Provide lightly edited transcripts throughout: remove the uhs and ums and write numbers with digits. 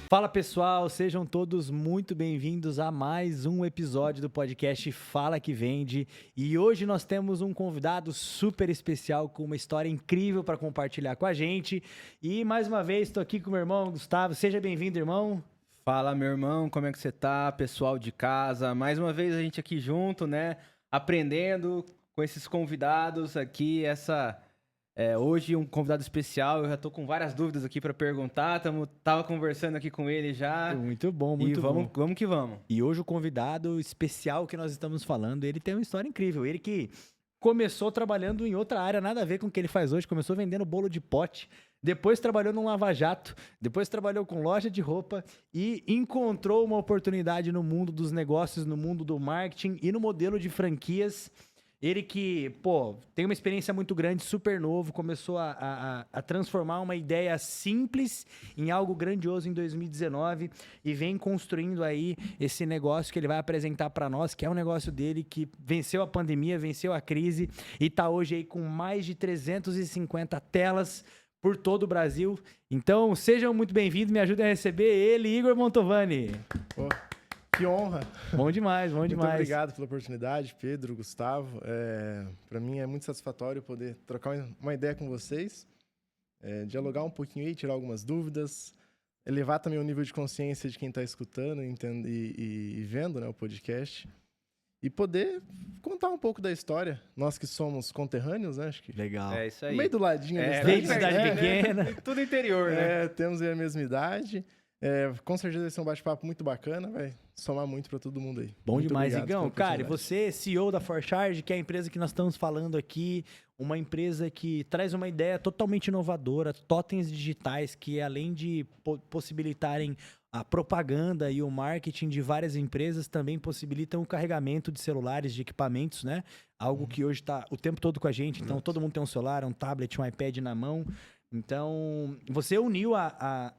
Fala pessoal, sejam todos muito bem-vindos a mais um episódio do podcast Fala Que Vende. E hoje nós temos um convidado super especial com uma história incrível para compartilhar com a gente. E mais uma vez estou aqui com o meu irmão Gustavo. Seja bem-vindo, irmão. Fala, meu irmão, como é que você tá, pessoal de casa? Mais uma vez a gente aqui junto, né? Aprendendo com esses convidados aqui, hoje um convidado especial. Eu já tô com várias dúvidas aqui para perguntar. Tava conversando aqui com ele já. Muito bom, muito bom. bom. Vamos que vamos. E hoje o convidado especial que nós estamos falando, ele tem uma história incrível. Ele que começou trabalhando em outra área, nada a ver com o que ele faz hoje. Começou vendendo bolo de pote, depois trabalhou num lava-jato, depois trabalhou com loja de roupa e encontrou uma oportunidade no mundo dos negócios, no mundo do marketing e no modelo de franquias. Ele que, tem uma experiência muito grande, super novo, começou a transformar uma ideia simples em algo grandioso em 2019 e vem construindo aí esse negócio que ele vai apresentar para nós, que é um negócio dele que venceu a pandemia, venceu a crise e está hoje aí com mais de 350 telas por todo o Brasil. Então, sejam muito bem-vindos, me ajudem a receber ele, Igor Montovani. Que honra. Bom demais, bom demais. Muito obrigado pela oportunidade, Pedro, Gustavo. Para mim é muito satisfatório poder trocar uma ideia com vocês, dialogar um pouquinho aí, tirar algumas dúvidas, elevar também o nível de consciência de quem está escutando e vendo, né, o podcast. E poder contar um pouco da história. Nós que somos conterrâneos, né? Acho que legal. É isso aí. No meio do ladinho. Veio de cidade pequena. Tudo interior, né? Temos aí a mesma idade. Com certeza vai ser um bate-papo muito bacana, vai somar muito para todo mundo aí. Bom muito demais, Igão. Cara, e você é CEO da ForCharge, que é a empresa que nós estamos falando aqui, uma empresa que traz uma ideia totalmente inovadora, totens digitais que além de possibilitarem a propaganda e o marketing de várias empresas, também possibilitam o carregamento de celulares, de equipamentos, né? Algo que hoje está o tempo todo com a gente. Então, todo mundo tem um celular, um tablet, um iPad na mão. Então, você uniu a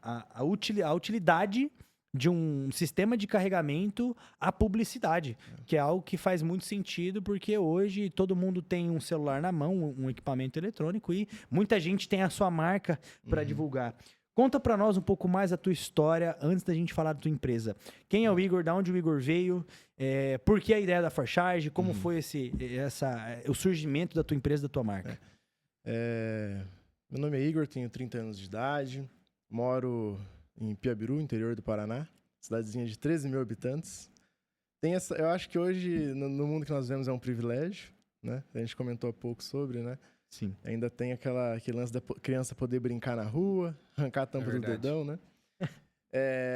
utilidade de um sistema de carregamento à publicidade, que é algo que faz muito sentido, porque hoje todo mundo tem um celular na mão, um equipamento eletrônico, e muita gente tem a sua marca para divulgar. Conta para nós um pouco mais a tua história antes da gente falar da tua empresa. Quem é o Igor? Da onde o Igor veio? Por que a ideia da ForCharge? Como foi o surgimento da tua empresa, da tua marca? Meu nome é Igor, tenho 30 anos de idade, moro em Piabiru, interior do Paraná, cidadezinha de 13 mil habitantes. Eu acho que hoje, no mundo que nós vivemos, é um privilégio, né? A gente comentou há pouco sobre, né? Sim. Ainda tem aquele lance da criança poder brincar na rua, arrancar a tampa do dedão, né?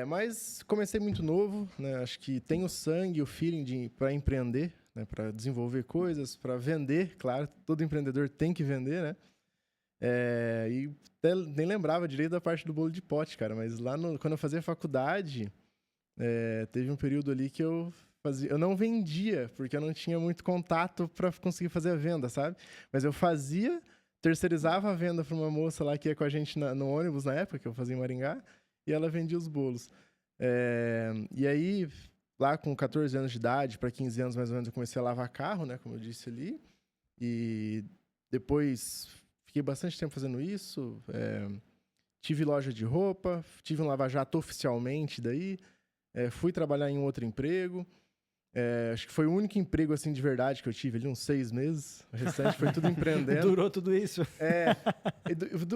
Mas comecei muito novo, né? Acho que tenho o sangue, o feeling para empreender, né? Para desenvolver coisas, para vender, claro, todo empreendedor tem que vender, né? E até nem lembrava direito da parte do bolo de pote, cara, mas lá quando eu fazia faculdade, teve um período ali que eu não vendia, porque eu não tinha muito contato para conseguir fazer a venda, sabe? Mas eu terceirizava a venda para uma moça lá que ia com a gente no ônibus na época, que eu fazia em Maringá, e ela vendia os bolos. E aí, lá com 14 anos de idade, para 15 anos mais ou menos, eu comecei a lavar carro, né, como eu disse ali, e depois fiquei bastante tempo fazendo isso, tive loja de roupa, tive um lava-jato oficialmente daí, fui trabalhar em um outro emprego, acho que foi o único emprego assim de verdade que eu tive ali, uns 6 meses, o restante foi tudo empreendendo. Durou tudo isso?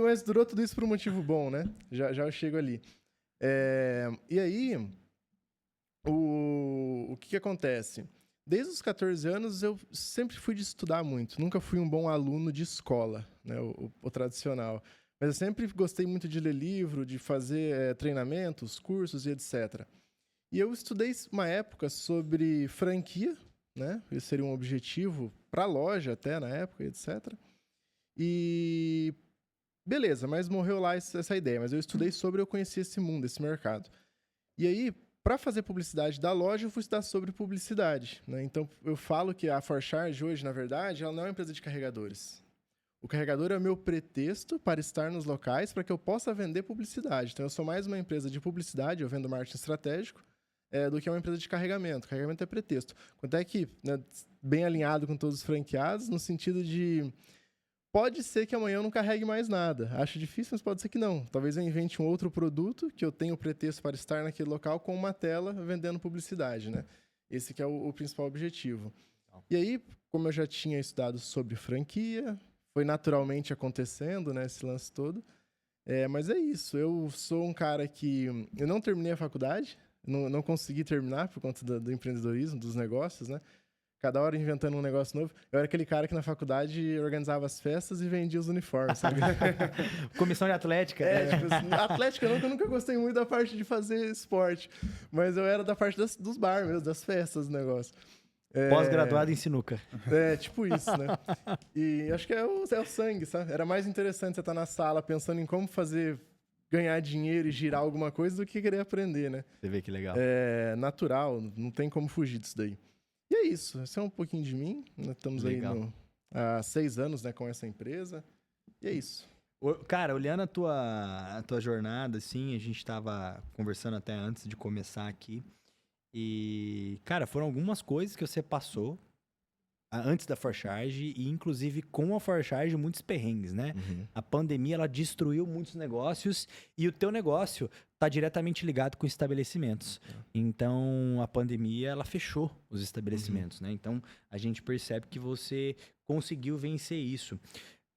Mas durou tudo isso por um motivo bom, né? Já eu chego ali. E aí, o que acontece? Desde os 14 anos, eu sempre fui de estudar muito. Nunca fui um bom aluno de escola, né? O tradicional. Mas eu sempre gostei muito de ler livro, de fazer treinamentos, cursos e etc. E eu estudei uma época sobre franquia, né? Esse seria um objetivo para a loja até na época, etc. E beleza, mas morreu lá essa ideia. Mas eu estudei eu conheci esse mundo, esse mercado. E aí, para fazer publicidade da loja, eu fui estudar sobre publicidade, né? Então, eu falo que a ForCharge hoje, na verdade, ela não é uma empresa de carregadores. O carregador é o meu pretexto para estar nos locais para que eu possa vender publicidade. Então, eu sou mais uma empresa de publicidade, eu vendo marketing estratégico, do que uma empresa de carregamento. Carregamento é pretexto. Quanto é que, né, bem alinhado com todos os franqueados, no sentido de pode ser que amanhã eu não carregue mais nada. Acho difícil, mas pode ser que não. Talvez eu invente um outro produto que eu tenha o pretexto para estar naquele local com uma tela vendendo publicidade, né? Esse que é o principal objetivo. E aí, como eu já tinha estudado sobre franquia, foi naturalmente acontecendo, né, esse lance todo. Mas é isso, eu sou um cara que... Eu não terminei a faculdade, não consegui terminar por conta do empreendedorismo, dos negócios, né? Cada hora inventando um negócio novo. Eu era aquele cara que na faculdade organizava as festas e vendia os uniformes, sabe? Comissão de atlética. Tipo assim, atlética não, que eu nunca gostei muito da parte de fazer esporte. Mas eu era da parte dos bar mesmo, das festas do negócio. Pós-graduado em sinuca. Tipo isso, né? E acho que é o sangue, sabe? Era mais interessante você estar na sala pensando em como ganhar dinheiro e girar alguma coisa do que querer aprender, né? Você vê que legal. É natural, não tem como fugir disso daí. E é isso, esse é um pouquinho de mim. Nós estamos legal. aí há 6 anos, né, com essa empresa. E é isso. Cara, olhando a tua jornada, assim, a gente tava conversando até antes de começar aqui. E, cara, foram algumas coisas que você passou antes da Forcharge e, inclusive, com a Forcharge, muitos perrengues, né? A pandemia, ela destruiu muitos negócios e o teu negócio tá diretamente ligado com estabelecimentos. Então, a pandemia, ela fechou os estabelecimentos, né? Então, a gente percebe que você conseguiu vencer isso.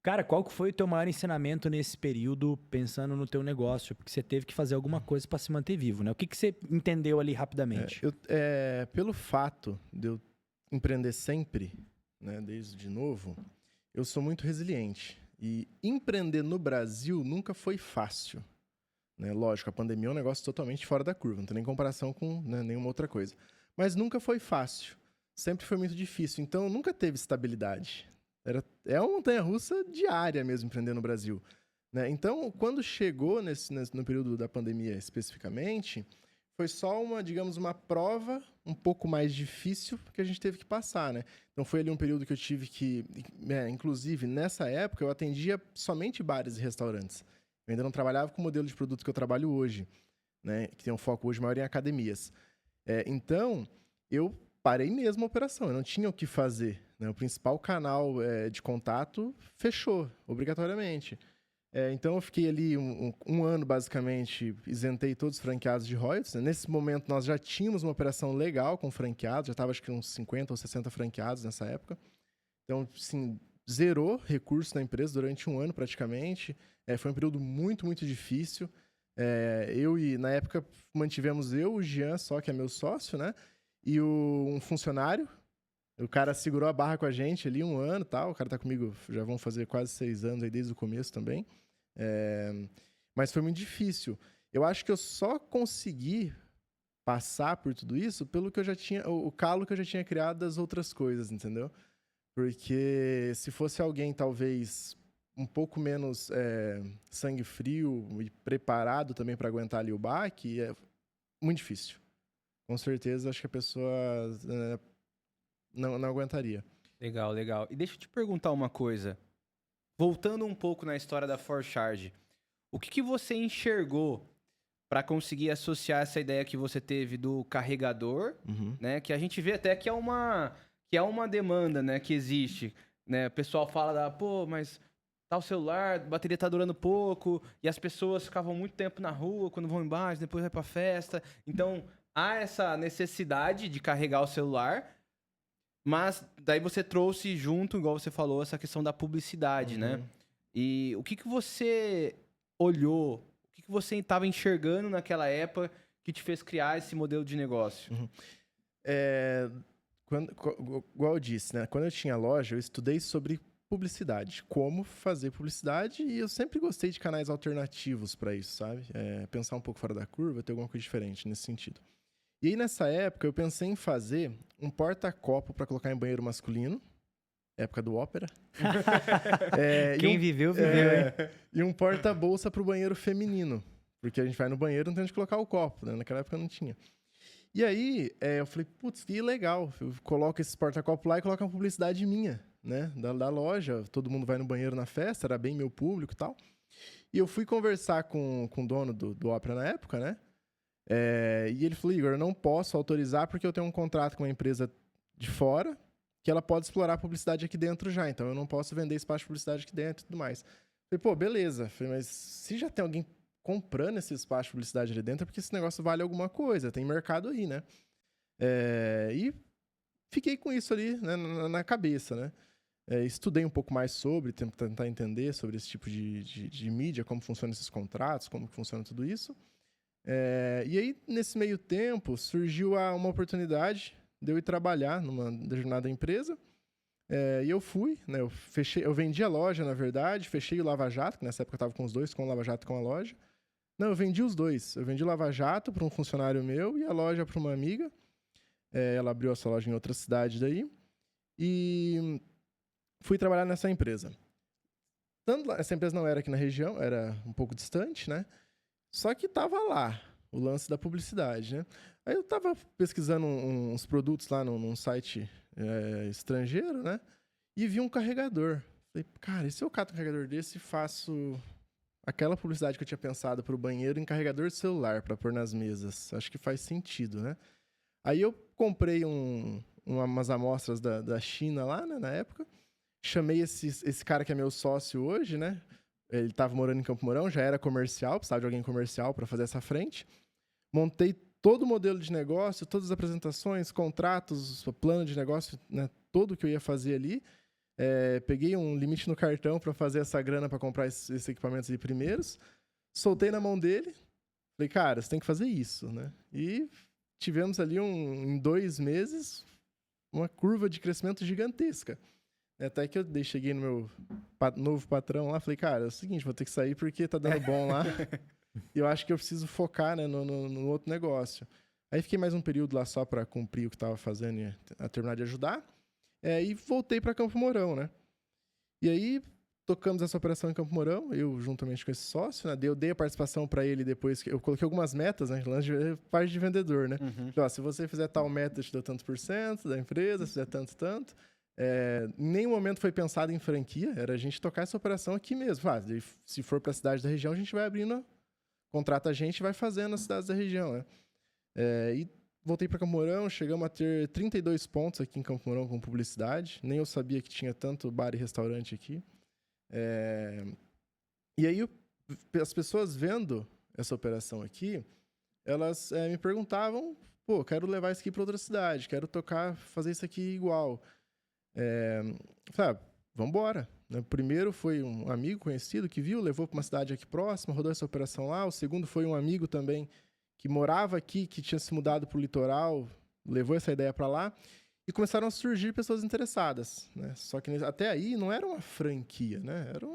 Cara, qual que foi o teu maior ensinamento nesse período, pensando no teu negócio? Porque você teve que fazer alguma coisa para se manter vivo, né? O que você entendeu ali rapidamente? Pelo fato de eu empreender sempre, né, desde de novo, eu sou muito resiliente. E empreender no Brasil nunca foi fácil. Né? Lógico, a pandemia é um negócio totalmente fora da curva, não tem nem comparação com, né, nenhuma outra coisa. Mas nunca foi fácil. Sempre foi muito difícil. Então, nunca teve estabilidade. É uma montanha-russa diária mesmo empreender no Brasil. Né? Então, quando chegou no período da pandemia especificamente, foi só uma prova um pouco mais difícil que a gente teve que passar, né? Então, foi ali um período que eu tive que... inclusive, nessa época, eu atendia somente bares e restaurantes. Eu ainda não trabalhava com o modelo de produto que eu trabalho hoje, né? Que tem um foco hoje maior em academias. Então, eu parei mesmo a operação, eu não tinha o que fazer. Né? O principal canal de contato fechou, obrigatoriamente. Então, eu fiquei ali um ano, basicamente, isentei todos os franqueados de royalties. Né? Nesse momento, nós já tínhamos uma operação legal com franqueados, já estava, acho que, uns 50 ou 60 franqueados nessa época. Então, assim, zerou recursos na empresa durante um ano, praticamente. Foi um período muito, muito difícil. Na época, mantivemos o Jean, só que é meu sócio, né? E um funcionário. O cara segurou a barra com a gente ali um ano e tal. O cara tá comigo, já vão fazer quase 6 anos aí desde o começo também. Mas foi muito difícil. Eu acho que eu só consegui passar por tudo isso pelo que eu já tinha... O calo que eu já tinha criado das outras coisas, entendeu? Porque se fosse alguém, talvez, um pouco menos sangue frio e preparado também para aguentar ali o baque, é muito difícil. Com certeza, acho que a pessoa não aguentaria. Legal, legal. E deixa eu te perguntar uma coisa. Voltando um pouco na história da Forcharge, o que você enxergou para conseguir associar essa ideia que você teve do carregador, né? Que a gente vê até que é uma demanda, né, que existe. Né? O pessoal fala mas tá o celular, a bateria tá durando pouco, e as pessoas ficavam muito tempo na rua quando vão embaixo, depois vai pra festa. Então, há essa necessidade de carregar o celular, mas daí você trouxe junto, igual você falou, essa questão da publicidade, né? E o que você olhou, o que você estava enxergando naquela época que te fez criar esse modelo de negócio? Igual eu disse, né? Quando eu tinha loja, eu estudei sobre publicidade, como fazer publicidade, e eu sempre gostei de canais alternativos para isso, sabe? Pensar um pouco fora da curva, ter alguma coisa diferente nesse sentido. E aí, nessa época, eu pensei em fazer um porta-copo para colocar em banheiro masculino, época do Ópera. Quem viveu, hein? E um porta-bolsa para o banheiro feminino, porque a gente vai no banheiro não tem onde colocar o copo, né? Naquela época não tinha. E aí, eu falei, putz, que legal, eu coloco esse porta-copo lá e coloco uma publicidade minha, né? Da loja, todo mundo vai no banheiro na festa, era bem meu público e tal. E eu fui conversar com o dono do Ópera na época, né? E ele falou, Igor, eu não posso autorizar porque eu tenho um contrato com uma empresa de fora que ela pode explorar a publicidade aqui dentro já. Então, eu não posso vender espaço de publicidade aqui dentro e tudo mais. Falei, pô, beleza. Falei, mas se já tem alguém comprando esse espaço de publicidade ali dentro, é porque esse negócio vale alguma coisa. Tem mercado aí, né? E fiquei com isso ali, né, na cabeça, né? Estudei um pouco mais sobre, tentar entender sobre esse tipo de mídia, como funcionam esses contratos, como funciona tudo isso. E aí, nesse meio tempo, surgiu uma oportunidade de eu ir trabalhar numa determinada empresa. E eu fui, né? Eu vendi a loja, na verdade, fechei o Lava Jato, que nessa época eu estava com os dois, com o Lava Jato e com a loja. Não, eu vendi os dois. Eu vendi o Lava Jato para um funcionário meu e a loja para uma amiga. Ela abriu a sua loja em outra cidade daí. E fui trabalhar nessa empresa. Essa empresa não era aqui na região, era um pouco distante, né? Só que tava lá, o lance da publicidade, né? Aí eu tava pesquisando uns produtos lá num site estrangeiro, né? E vi um carregador. Falei, cara, e se eu cato um carregador desse e faço aquela publicidade que eu tinha pensado pro banheiro em carregador de celular para pôr nas mesas? Acho que faz sentido, né? Aí eu comprei umas amostras da China lá, né, na época. Chamei esse cara que é meu sócio hoje, né? Ele estava morando em Campo Mourão, já era comercial, precisava de alguém comercial para fazer essa frente. Montei todo o modelo de negócio, todas as apresentações, contratos, plano de negócio, né? Tudo que eu ia fazer ali. Peguei um limite no cartão para fazer essa grana para comprar esses equipamentos ali primeiros. Soltei na mão dele. Falei, cara, você tem que fazer isso, né? E tivemos ali, em 2 meses, uma curva de crescimento gigantesca. Até que eu cheguei no meu novo patrão lá, falei, cara, é o seguinte, vou ter que sair porque tá dando bom lá. E eu acho que eu preciso focar, né, no outro negócio. Aí fiquei mais um período lá só para cumprir o que estava fazendo e terminar de ajudar. E voltei para Campo Mourão, né? E aí tocamos essa operação em Campo Mourão, eu juntamente com esse sócio, né? Eu dei a participação para ele depois, que eu coloquei algumas metas, né? Parte de vendedor, né? Uhum. Então, se você fizer tal meta, eu te dou tanto % da empresa, se fizer tanto. Em nenhum momento foi pensado em franquia, era a gente tocar essa operação aqui mesmo. Se for para a cidade da região, a gente vai abrindo, contrata a gente e vai fazendo as cidades da região, né? E voltei para Campo Mourão, chegamos a ter 32 pontos aqui em Campo Mourão com publicidade. Nem eu sabia que tinha tanto bar e restaurante aqui. E aí, as pessoas vendo essa operação aqui, elas me perguntavam, pô, quero levar isso aqui para outra cidade, quero fazer isso aqui igual. Falei, vamos embora. O primeiro foi um amigo conhecido que viu, levou para uma cidade aqui próxima, rodou essa operação lá. O segundo foi um amigo também que morava aqui, que tinha se mudado para o litoral, levou essa ideia para lá. E começaram a surgir pessoas interessadas, né? Só que até aí não era uma franquia, né? Era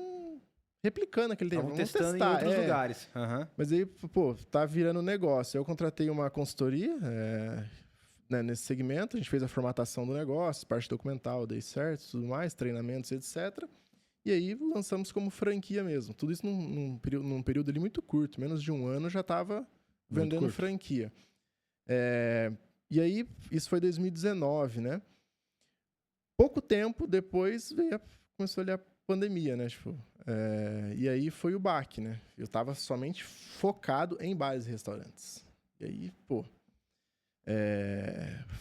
replicando aquele tempo. Vamos testando testar, em outros lugares. Uhum. Mas aí, pô, tá virando negócio. Eu contratei uma consultoria né, nesse segmento, a gente fez a formatação do negócio, parte documental, dei certo, tudo mais, treinamentos, etc. E aí lançamos como franquia mesmo. Tudo isso num período ali muito curto, menos de 1 ano já estava vendendo franquia. E aí, isso foi 2019, né? Pouco tempo depois começou ali a pandemia, né? E aí foi o baque, né? Eu estava somente focado em bares e restaurantes. E aí, pô,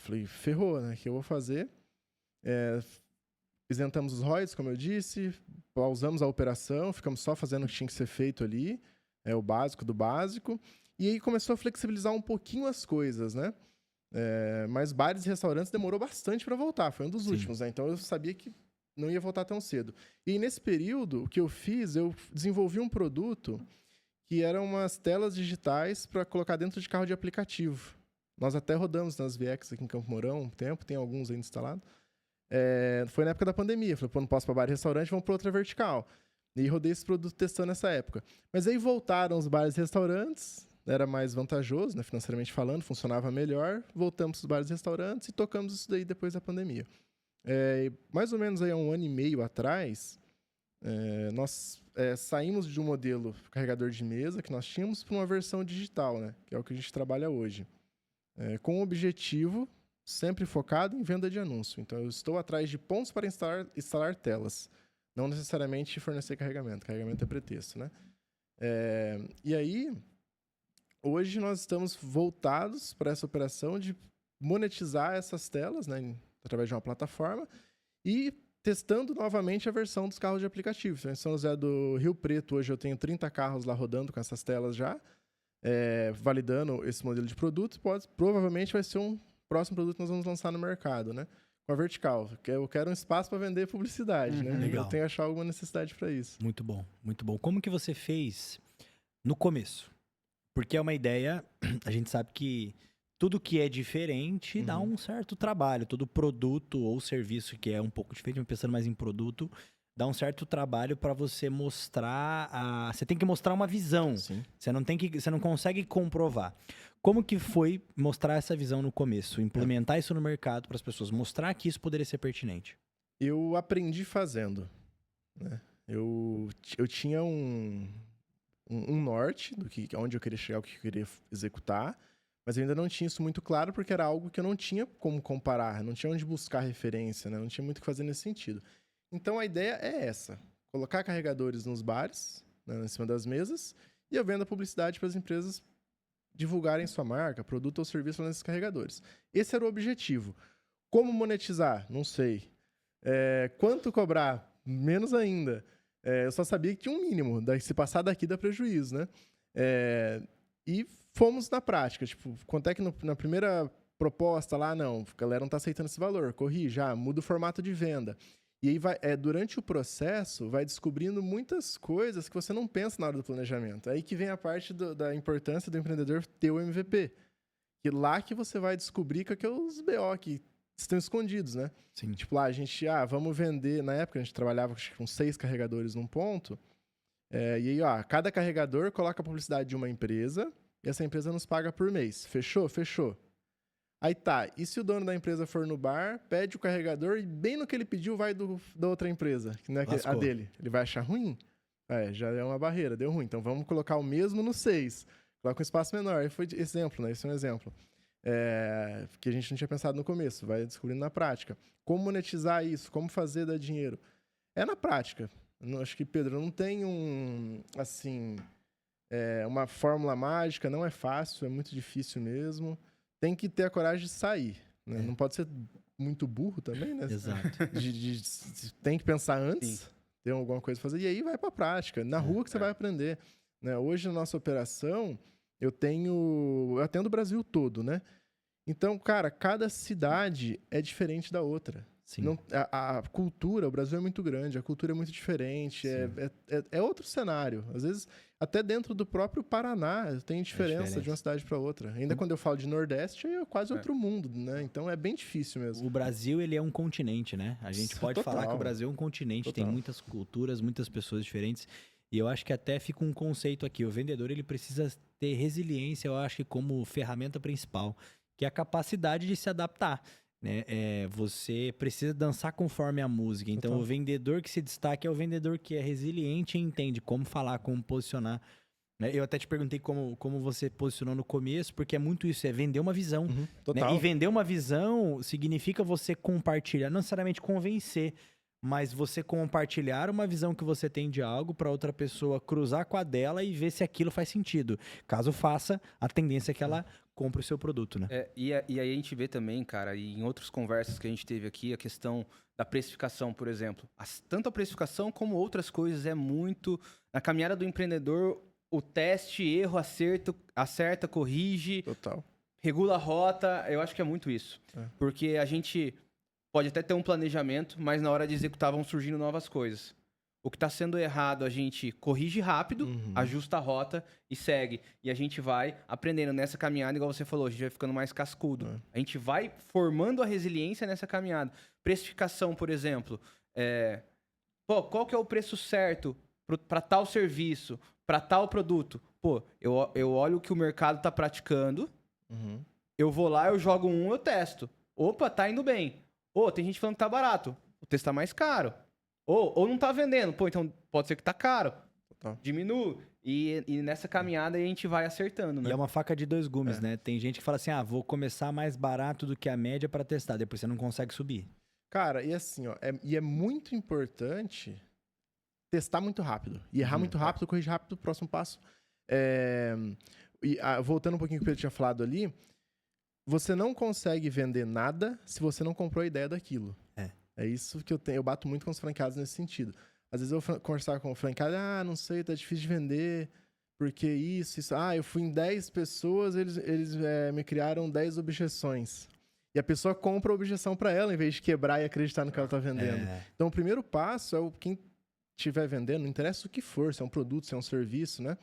falei, ferrou, né? O que eu vou fazer? Isentamos os royalties, como eu disse, pausamos a operação, ficamos só fazendo o que tinha que ser feito ali, o básico do básico, e aí começou a flexibilizar um pouquinho as coisas, né? Mas bares e restaurantes demorou bastante para voltar, foi um dos últimos, né? Então eu sabia que não ia voltar tão cedo. E nesse período, o que eu fiz, eu desenvolvi um produto que eram umas telas digitais para colocar dentro de carro de aplicativo. Nós até rodamos nas VX aqui em Campo Mourão um tempo, tem alguns ainda instalados. Foi na época da pandemia. Falei, pô, não posso para bar e restaurante, vamos para outra vertical. E rodei esse produto testando nessa época. Mas aí voltaram os bares e restaurantes, era mais vantajoso, né, financeiramente falando, funcionava melhor. Voltamos para os bares e restaurantes e tocamos isso daí depois da pandemia. Mais ou menos aí há 1 ano e meio atrás, nós saímos de um modelo carregador de mesa que nós tínhamos para uma versão digital, né, que é o que a gente trabalha hoje. Com o objetivo sempre focado em venda de anúncio. Então, eu estou atrás de pontos para instalar telas. Não necessariamente fornecer carregamento. Carregamento é pretexto, né? E aí, hoje nós estamos voltados para essa operação de monetizar essas telas, né? através de uma plataforma, e testando novamente a versão dos carros de aplicativo. Então, em São José do Rio Preto, hoje eu tenho 30 carros lá rodando com essas telas já, validando esse modelo de produto. Provavelmente vai ser um próximo produto que nós vamos lançar no mercado, né? Com a vertical. Eu quero um espaço para vender publicidade, né? Legal. Eu tenho que achar alguma necessidade para isso. Muito bom, muito bom. Como que você fez no começo? Porque é uma ideia, a gente sabe que tudo que é diferente dá um certo trabalho. Todo produto ou serviço que é um pouco diferente, pensando mais em produto, dá um certo trabalho para você mostrar. Você tem que mostrar uma visão. Sim. Você não consegue comprovar. Como que foi mostrar essa visão no começo? Implementar isso no mercado para as pessoas, mostrar que isso poderia ser pertinente? Eu aprendi fazendo, né? Eu tinha um norte do que onde eu queria chegar, o que eu queria executar, mas eu ainda não tinha isso muito claro porque era algo que eu não tinha como comparar, não tinha onde buscar referência, né? Não tinha muito o que fazer nesse sentido. Então a ideia é essa: colocar carregadores nos bares, né, em cima das mesas, e eu vendo a publicidade para as empresas divulgarem sua marca, produto ou serviço nesses carregadores. Esse era o objetivo. Como monetizar? Não sei. Quanto cobrar? Menos ainda. Eu só sabia que tinha um mínimo. Se passar daqui dá prejuízo, né? E fomos na prática. Tipo, quanto é que na primeira proposta lá, não, a galera não está aceitando esse valor. Corrige, muda o formato de venda. E aí, durante o processo, vai descobrindo muitas coisas que você não pensa na hora do planejamento. Aí que vem a parte da importância do empreendedor ter o MVP. E lá que você vai descobrir que é os BO que estão escondidos, né? Sim. Tipo, lá a gente, vamos vender... Na época, a gente trabalhava com 6 carregadores num ponto. E aí, cada carregador coloca a publicidade de uma empresa e essa empresa nos paga por mês. Fechou? Fechou. Aí tá, e se o dono da empresa for no bar, pede o carregador e bem no que ele pediu vai da outra empresa, que não é a dele. Ele vai achar ruim? Já é uma barreira, deu ruim. Então vamos colocar o mesmo no 6. Coloca um espaço menor. Aí foi exemplo, né? Esse é um exemplo. Que a gente não tinha pensado no começo, vai descobrindo na prática. Como monetizar isso? Como fazer dar dinheiro? É na prática. Acho que, Pedro, não tem uma fórmula mágica, não é fácil, é muito difícil mesmo. Tem que ter a coragem de sair, né? Não pode ser muito burro também, né? Exato. Tem que pensar antes, ter alguma coisa a fazer, e aí vai pra prática. Na rua que você vai aprender, né? Hoje, na nossa operação, eu atendo o Brasil todo, né? Então, cara, cada cidade é diferente da outra. Sim. Não, a cultura, o Brasil é muito grande, a cultura é muito diferente, é outro cenário. Às vezes, até dentro do próprio Paraná, tem diferença de uma cidade para outra. Ainda quando eu falo de Nordeste, é quase outro mundo, né? Então, é bem difícil mesmo. O Brasil, ele é um continente, né? A gente pode falar que o Brasil é um continente, tem muitas culturas, muitas pessoas diferentes. E eu acho que até fica um conceito aqui. O vendedor, ele precisa ter resiliência, eu acho que como ferramenta principal, que é a capacidade de se adaptar. Você precisa dançar conforme a música. Então, o vendedor que se destaca é o vendedor que é resiliente e entende como falar, como posicionar. Eu até te perguntei como você posicionou no começo, porque é muito isso, é vender uma visão. Total. E vender uma visão significa você compartilhar, não necessariamente convencer, mas você compartilhar uma visão que você tem de algo para outra pessoa cruzar com a dela e ver se aquilo faz sentido. Caso faça, a tendência é que ela compre o seu produto, né? E aí a gente vê também, cara, e em outras conversas que a gente teve aqui, a questão da precificação, por exemplo. Tanto a precificação como outras coisas é muito... Na caminhada do empreendedor, o teste, erro, acerta, corrige, Total. regula a rota. Eu acho que é muito isso. Porque a gente pode até ter um planejamento, mas na hora de executar vão surgindo novas coisas. O que está sendo errado, a gente corrige rápido, ajusta a rota e segue. E a gente vai aprendendo nessa caminhada, igual você falou, a gente vai ficando mais cascudo. A gente vai formando a resiliência nessa caminhada. Precificação, por exemplo. Qual que é o preço certo para tal serviço, para tal produto? Eu olho o que o mercado está praticando, eu vou lá, eu jogo eu testo. Opa, tá indo bem. Tem gente falando que tá barato. O texto tá mais caro. Ou não tá vendendo. Então pode ser que tá caro. Total. Diminui. E nessa caminhada a gente vai acertando, né? E é uma faca de dois gumes, né? Tem gente que fala assim, vou começar mais barato do que a média para testar. Depois você não consegue subir. Cara, e assim, é muito importante testar muito rápido. E errar muito rápido, corrigir rápido o próximo passo. Voltando um pouquinho o que o Pedro tinha falado ali, você não consegue vender nada se você não comprou a ideia daquilo. É isso que eu bato muito com os franqueados nesse sentido. Às vezes eu vou conversar com o franqueado, não sei, tá difícil de vender, porque isso. Eu fui em 10 pessoas, eles me criaram 10 objeções. E a pessoa compra a objeção para ela, em vez de quebrar e acreditar no que ela tá vendendo. Então, o primeiro passo é quem estiver vendendo, não interessa o que for, se é um produto, se é um serviço, né?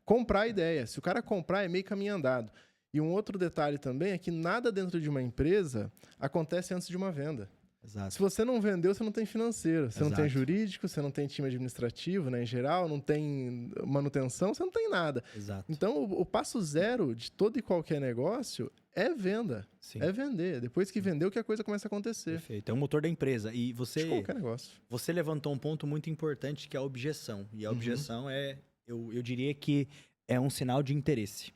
Comprar a ideia. Se o cara comprar, é meio caminho andado. E um outro detalhe também é que nada dentro de uma empresa acontece antes de uma venda. Exato. Se você não vendeu, você não tem financeiro, você não tem jurídico, você não tem time administrativo, né, em geral, não tem manutenção, você não tem nada. Exato. Então, o passo zero de todo e qualquer negócio é venda. Sim. É vender. Depois que vendeu, que a coisa começa a acontecer. Perfeito. É o motor da empresa. E você... De qualquer negócio. Você levantou um ponto muito importante, que é a objeção. E a objeção eu diria que é um sinal de interesse.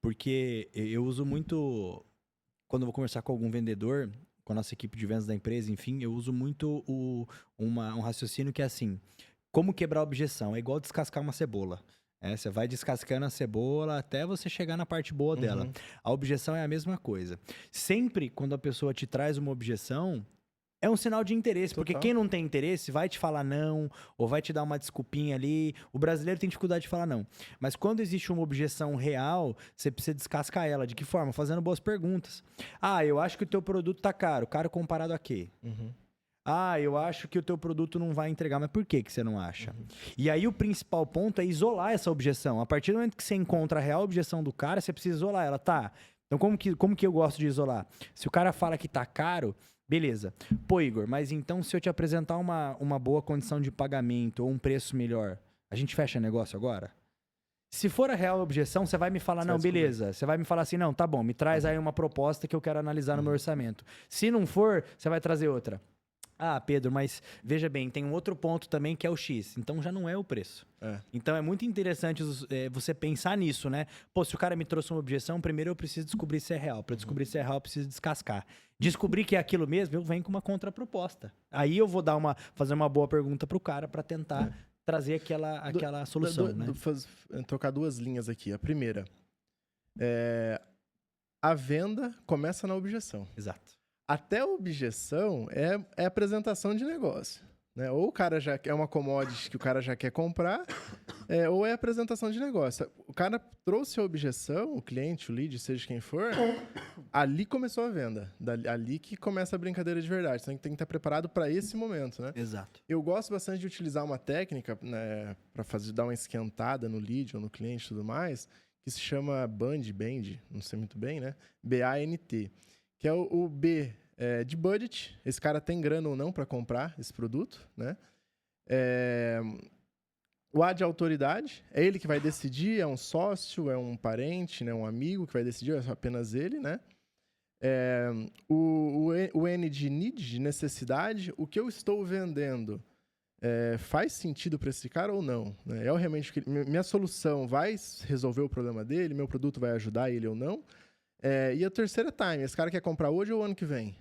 Porque eu uso muito... Quando eu vou conversar com algum vendedor, com a nossa equipe de vendas da empresa, enfim, eu uso muito um raciocínio que é assim: como quebrar a objeção? É igual descascar uma cebola. Você vai descascando a cebola até você chegar na parte boa dela. A objeção é a mesma coisa. Sempre quando a pessoa te traz uma objeção, é um sinal de interesse. Total. Porque quem não tem interesse vai te falar não, ou vai te dar uma desculpinha ali. O brasileiro tem dificuldade de falar não. Mas quando existe uma objeção real, você precisa descascar ela. De que forma? Fazendo boas perguntas. Eu acho que o teu produto tá caro. Caro comparado a quê? Eu acho que o teu produto não vai entregar. Mas por que você não acha? E aí o principal ponto é isolar essa objeção. A partir do momento que você encontra a real objeção do cara, você precisa isolar ela. Tá, então como que eu gosto de isolar? Se o cara fala que tá caro, beleza. Pô, Igor, mas então se eu te apresentar uma boa condição de pagamento ou um preço melhor, a gente fecha negócio agora? Se for a real objeção, você vai me falar, não, beleza. Você vai me falar assim, não, tá bom, me traz aí uma proposta que eu quero analisar no meu orçamento. Se não for, você vai trazer outra. Pedro, mas veja bem, tem um outro ponto também que é o X. Então já não é o preço. Então é muito interessante você pensar nisso, né? Pô, se o cara me trouxe uma objeção, primeiro eu preciso descobrir se é real. Para descobrir se é real, eu preciso descascar. Descobrir que é aquilo mesmo, eu venho com uma contraproposta. Aí eu vou fazer uma boa pergunta pro cara para tentar trazer aquela solução, né? Trocar duas linhas aqui. A primeira, a venda começa na objeção. Exato. Até a objeção é apresentação de negócio, né? Ou o cara já é uma commodity que o cara já quer comprar, ou é apresentação de negócio. O cara trouxe a objeção, o cliente, o lead, seja quem for, ali começou a venda. Ali que começa a brincadeira de verdade. Você tem que estar preparado para esse momento, né? Exato. Eu gosto bastante de utilizar uma técnica, né, para dar uma esquentada no lead ou no cliente e tudo mais, que se chama Band, não sei muito bem, né? BANT. Que é o B de budget, esse cara tem grana ou não para comprar esse produto, né? O A de autoridade, é ele que vai decidir, é um sócio, é um parente, né? Um amigo que vai decidir, é apenas ele, né? O N de need, de necessidade, o que eu estou vendendo faz sentido para esse cara ou não? Né? Realmente minha solução vai resolver o problema dele, meu produto vai ajudar ele ou não? E a terceira time, esse cara quer comprar hoje ou ano que vem?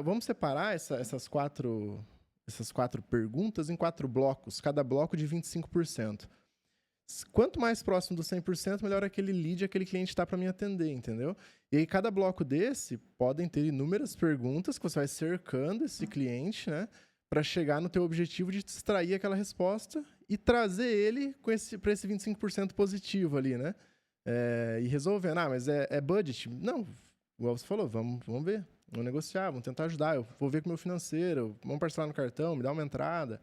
Vamos separar essas quatro perguntas em 4 blocos, cada bloco de 25%. Quanto mais próximo do 100%, melhor aquele lead, aquele cliente está para me atender, entendeu? E aí cada bloco desse podem ter inúmeras perguntas que você vai cercando esse cliente, né? Para chegar no teu objetivo de extrair aquela resposta e trazer ele para esse 25% positivo ali, né? E resolvendo, mas é budget? Não, igual você falou, vamos ver, vamos negociar, vamos tentar ajudar, eu vou ver com o meu financeiro, vamos parcelar no cartão, me dá uma entrada.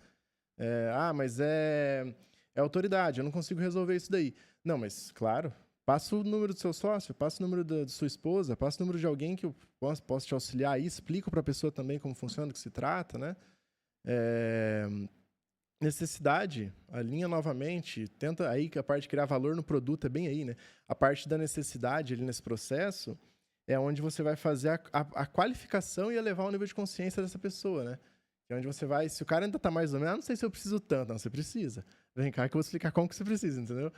Mas é autoridade, eu não consigo resolver isso daí. Não, mas claro, passa o número do seu sócio, passa o número da sua esposa, passa o número de alguém que eu posso te auxiliar aí, explico para a pessoa também como funciona, do que se trata, né? Necessidade, alinha novamente, tenta aí que a parte de criar valor no produto é bem aí, né? A parte da necessidade ali nesse processo é onde você vai fazer a qualificação e elevar o nível de consciência dessa pessoa, né? É onde você vai, se o cara ainda tá mais ou menos, não sei se eu preciso tanto, não, você precisa. Vem cá que eu vou explicar como que você precisa, entendeu?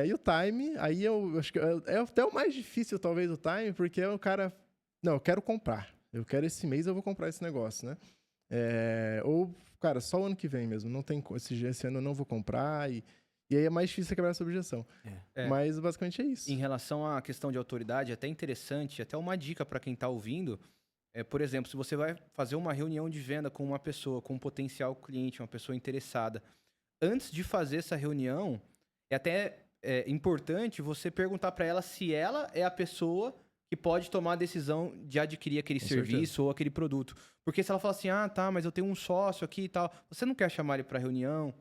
E o time, aí eu acho que é até o mais difícil talvez o time, porque é o cara, não, eu quero comprar, eu quero esse mês, eu vou comprar esse negócio, né? Ou, cara, só o ano que vem mesmo. Não tem esse ano eu não vou comprar. E E aí é mais difícil você quebrar essa objeção. É. Mas basicamente é isso. Em relação à questão de autoridade, é até interessante, até uma dica para quem está ouvindo. Por exemplo, se você vai fazer uma reunião de venda com uma pessoa, com um potencial cliente, uma pessoa interessada, antes de fazer essa reunião, é até importante você perguntar para ela se ela é a pessoa que pode tomar a decisão de adquirir aquele serviço ou aquele produto. Porque se ela fala assim, tá, mas eu tenho um sócio aqui e tal, você não quer chamar ele para reunião?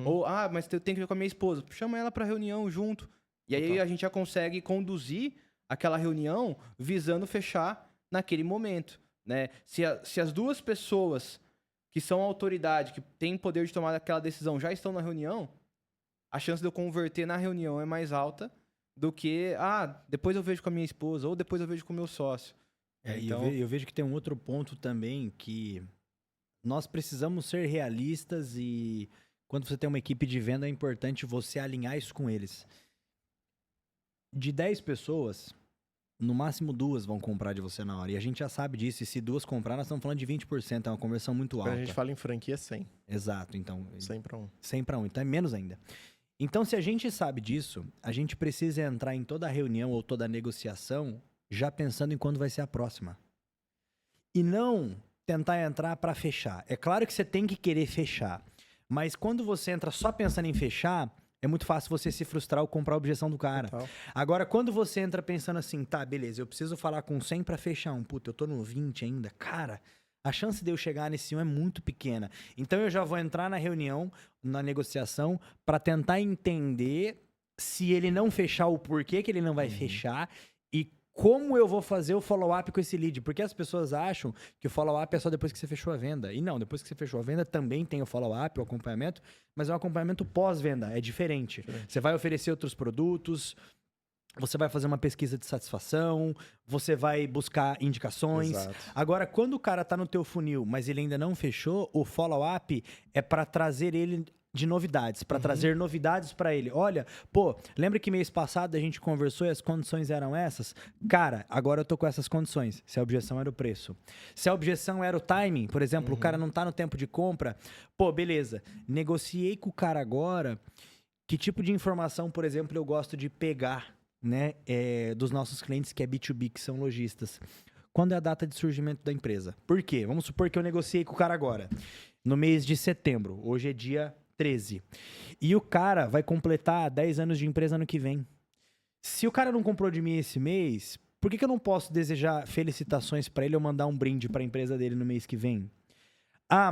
Ou, mas eu tenho que ver com a minha esposa. Chama ela para reunião junto. E aí a gente já consegue conduzir aquela reunião visando fechar naquele momento, né? Se as duas pessoas que são autoridade, que têm poder de tomar aquela decisão, já estão na reunião, a chance de eu converter na reunião é mais alta do que, depois eu vejo com a minha esposa, ou depois eu vejo com o meu sócio. Então... eu vejo que tem um outro ponto também, que nós precisamos ser realistas e quando você tem uma equipe de venda é importante você alinhar isso com eles. De 10 pessoas, no máximo 2 vão comprar de você na hora. E a gente já sabe disso. E se 2 comprar, nós estamos falando de 20%. É uma conversão muito alta. Quando a gente fala em franquia, 100. Exato. Então, 100 para 1. 100 para 1. Então é menos ainda. Então, se a gente sabe disso, a gente precisa entrar em toda reunião ou toda negociação já pensando em quando vai ser a próxima. E não tentar entrar para fechar. É claro que você tem que querer fechar. Mas quando você entra só pensando em fechar... é muito fácil você se frustrar ou comprar a objeção do cara. Total. Agora, quando você entra pensando assim, tá, beleza, eu preciso falar com 100 pra fechar um. Puta, eu tô no 20 ainda. Cara, a chance de eu chegar nesse 1 é muito pequena. Então, eu já vou entrar na reunião, na negociação, pra tentar entender se ele não fechar, o porquê que ele não vai fechar e como eu vou fazer o follow-up com esse lead. Porque as pessoas acham que o follow-up é só depois que você fechou a venda. E não, depois que você fechou a venda também tem o follow-up, o acompanhamento, mas é um acompanhamento pós-venda, é diferente. Você vai oferecer outros produtos, você vai fazer uma pesquisa de satisfação, você vai buscar indicações. Exato. Agora, quando o cara tá no teu funil, mas ele ainda não fechou, o follow-up é para trazer ele de novidades, para trazer novidades para ele. Olha, lembra que mês passado a gente conversou e as condições eram essas? Cara, agora eu tô com essas condições. Se a objeção era o preço. Se a objeção era o timing, por exemplo, o cara não tá no tempo de compra, beleza. Negociei com o cara agora, que tipo de informação, por exemplo, eu gosto de pegar, né, dos nossos clientes que é B2B, que são lojistas. Quando é a data de surgimento da empresa? Por quê? Vamos supor que eu negociei com o cara agora, no mês de setembro. Hoje é dia 13. E o cara vai completar 10 anos de empresa ano que vem. Se o cara não comprou de mim esse mês, por que eu não posso desejar felicitações pra ele ou mandar um brinde pra empresa dele no mês que vem?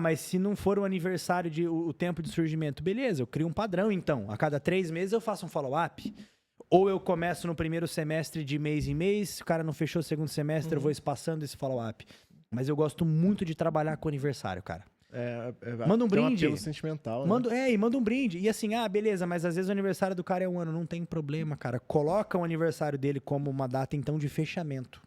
Mas se não for o aniversário, o tempo de surgimento, beleza, eu crio um padrão então. A cada 3 meses eu faço um follow-up. Ou eu começo no primeiro semestre de mês em mês, se o cara não fechou o segundo semestre, eu vou espaçando esse follow-up. Mas eu gosto muito de trabalhar com o aniversário, cara. Manda um brinde. Tem um apelo sentimental, e manda um brinde. E assim, beleza, mas às vezes o aniversário do cara é um ano, não tem problema, cara. Coloca o aniversário dele como uma data, então, de fechamento.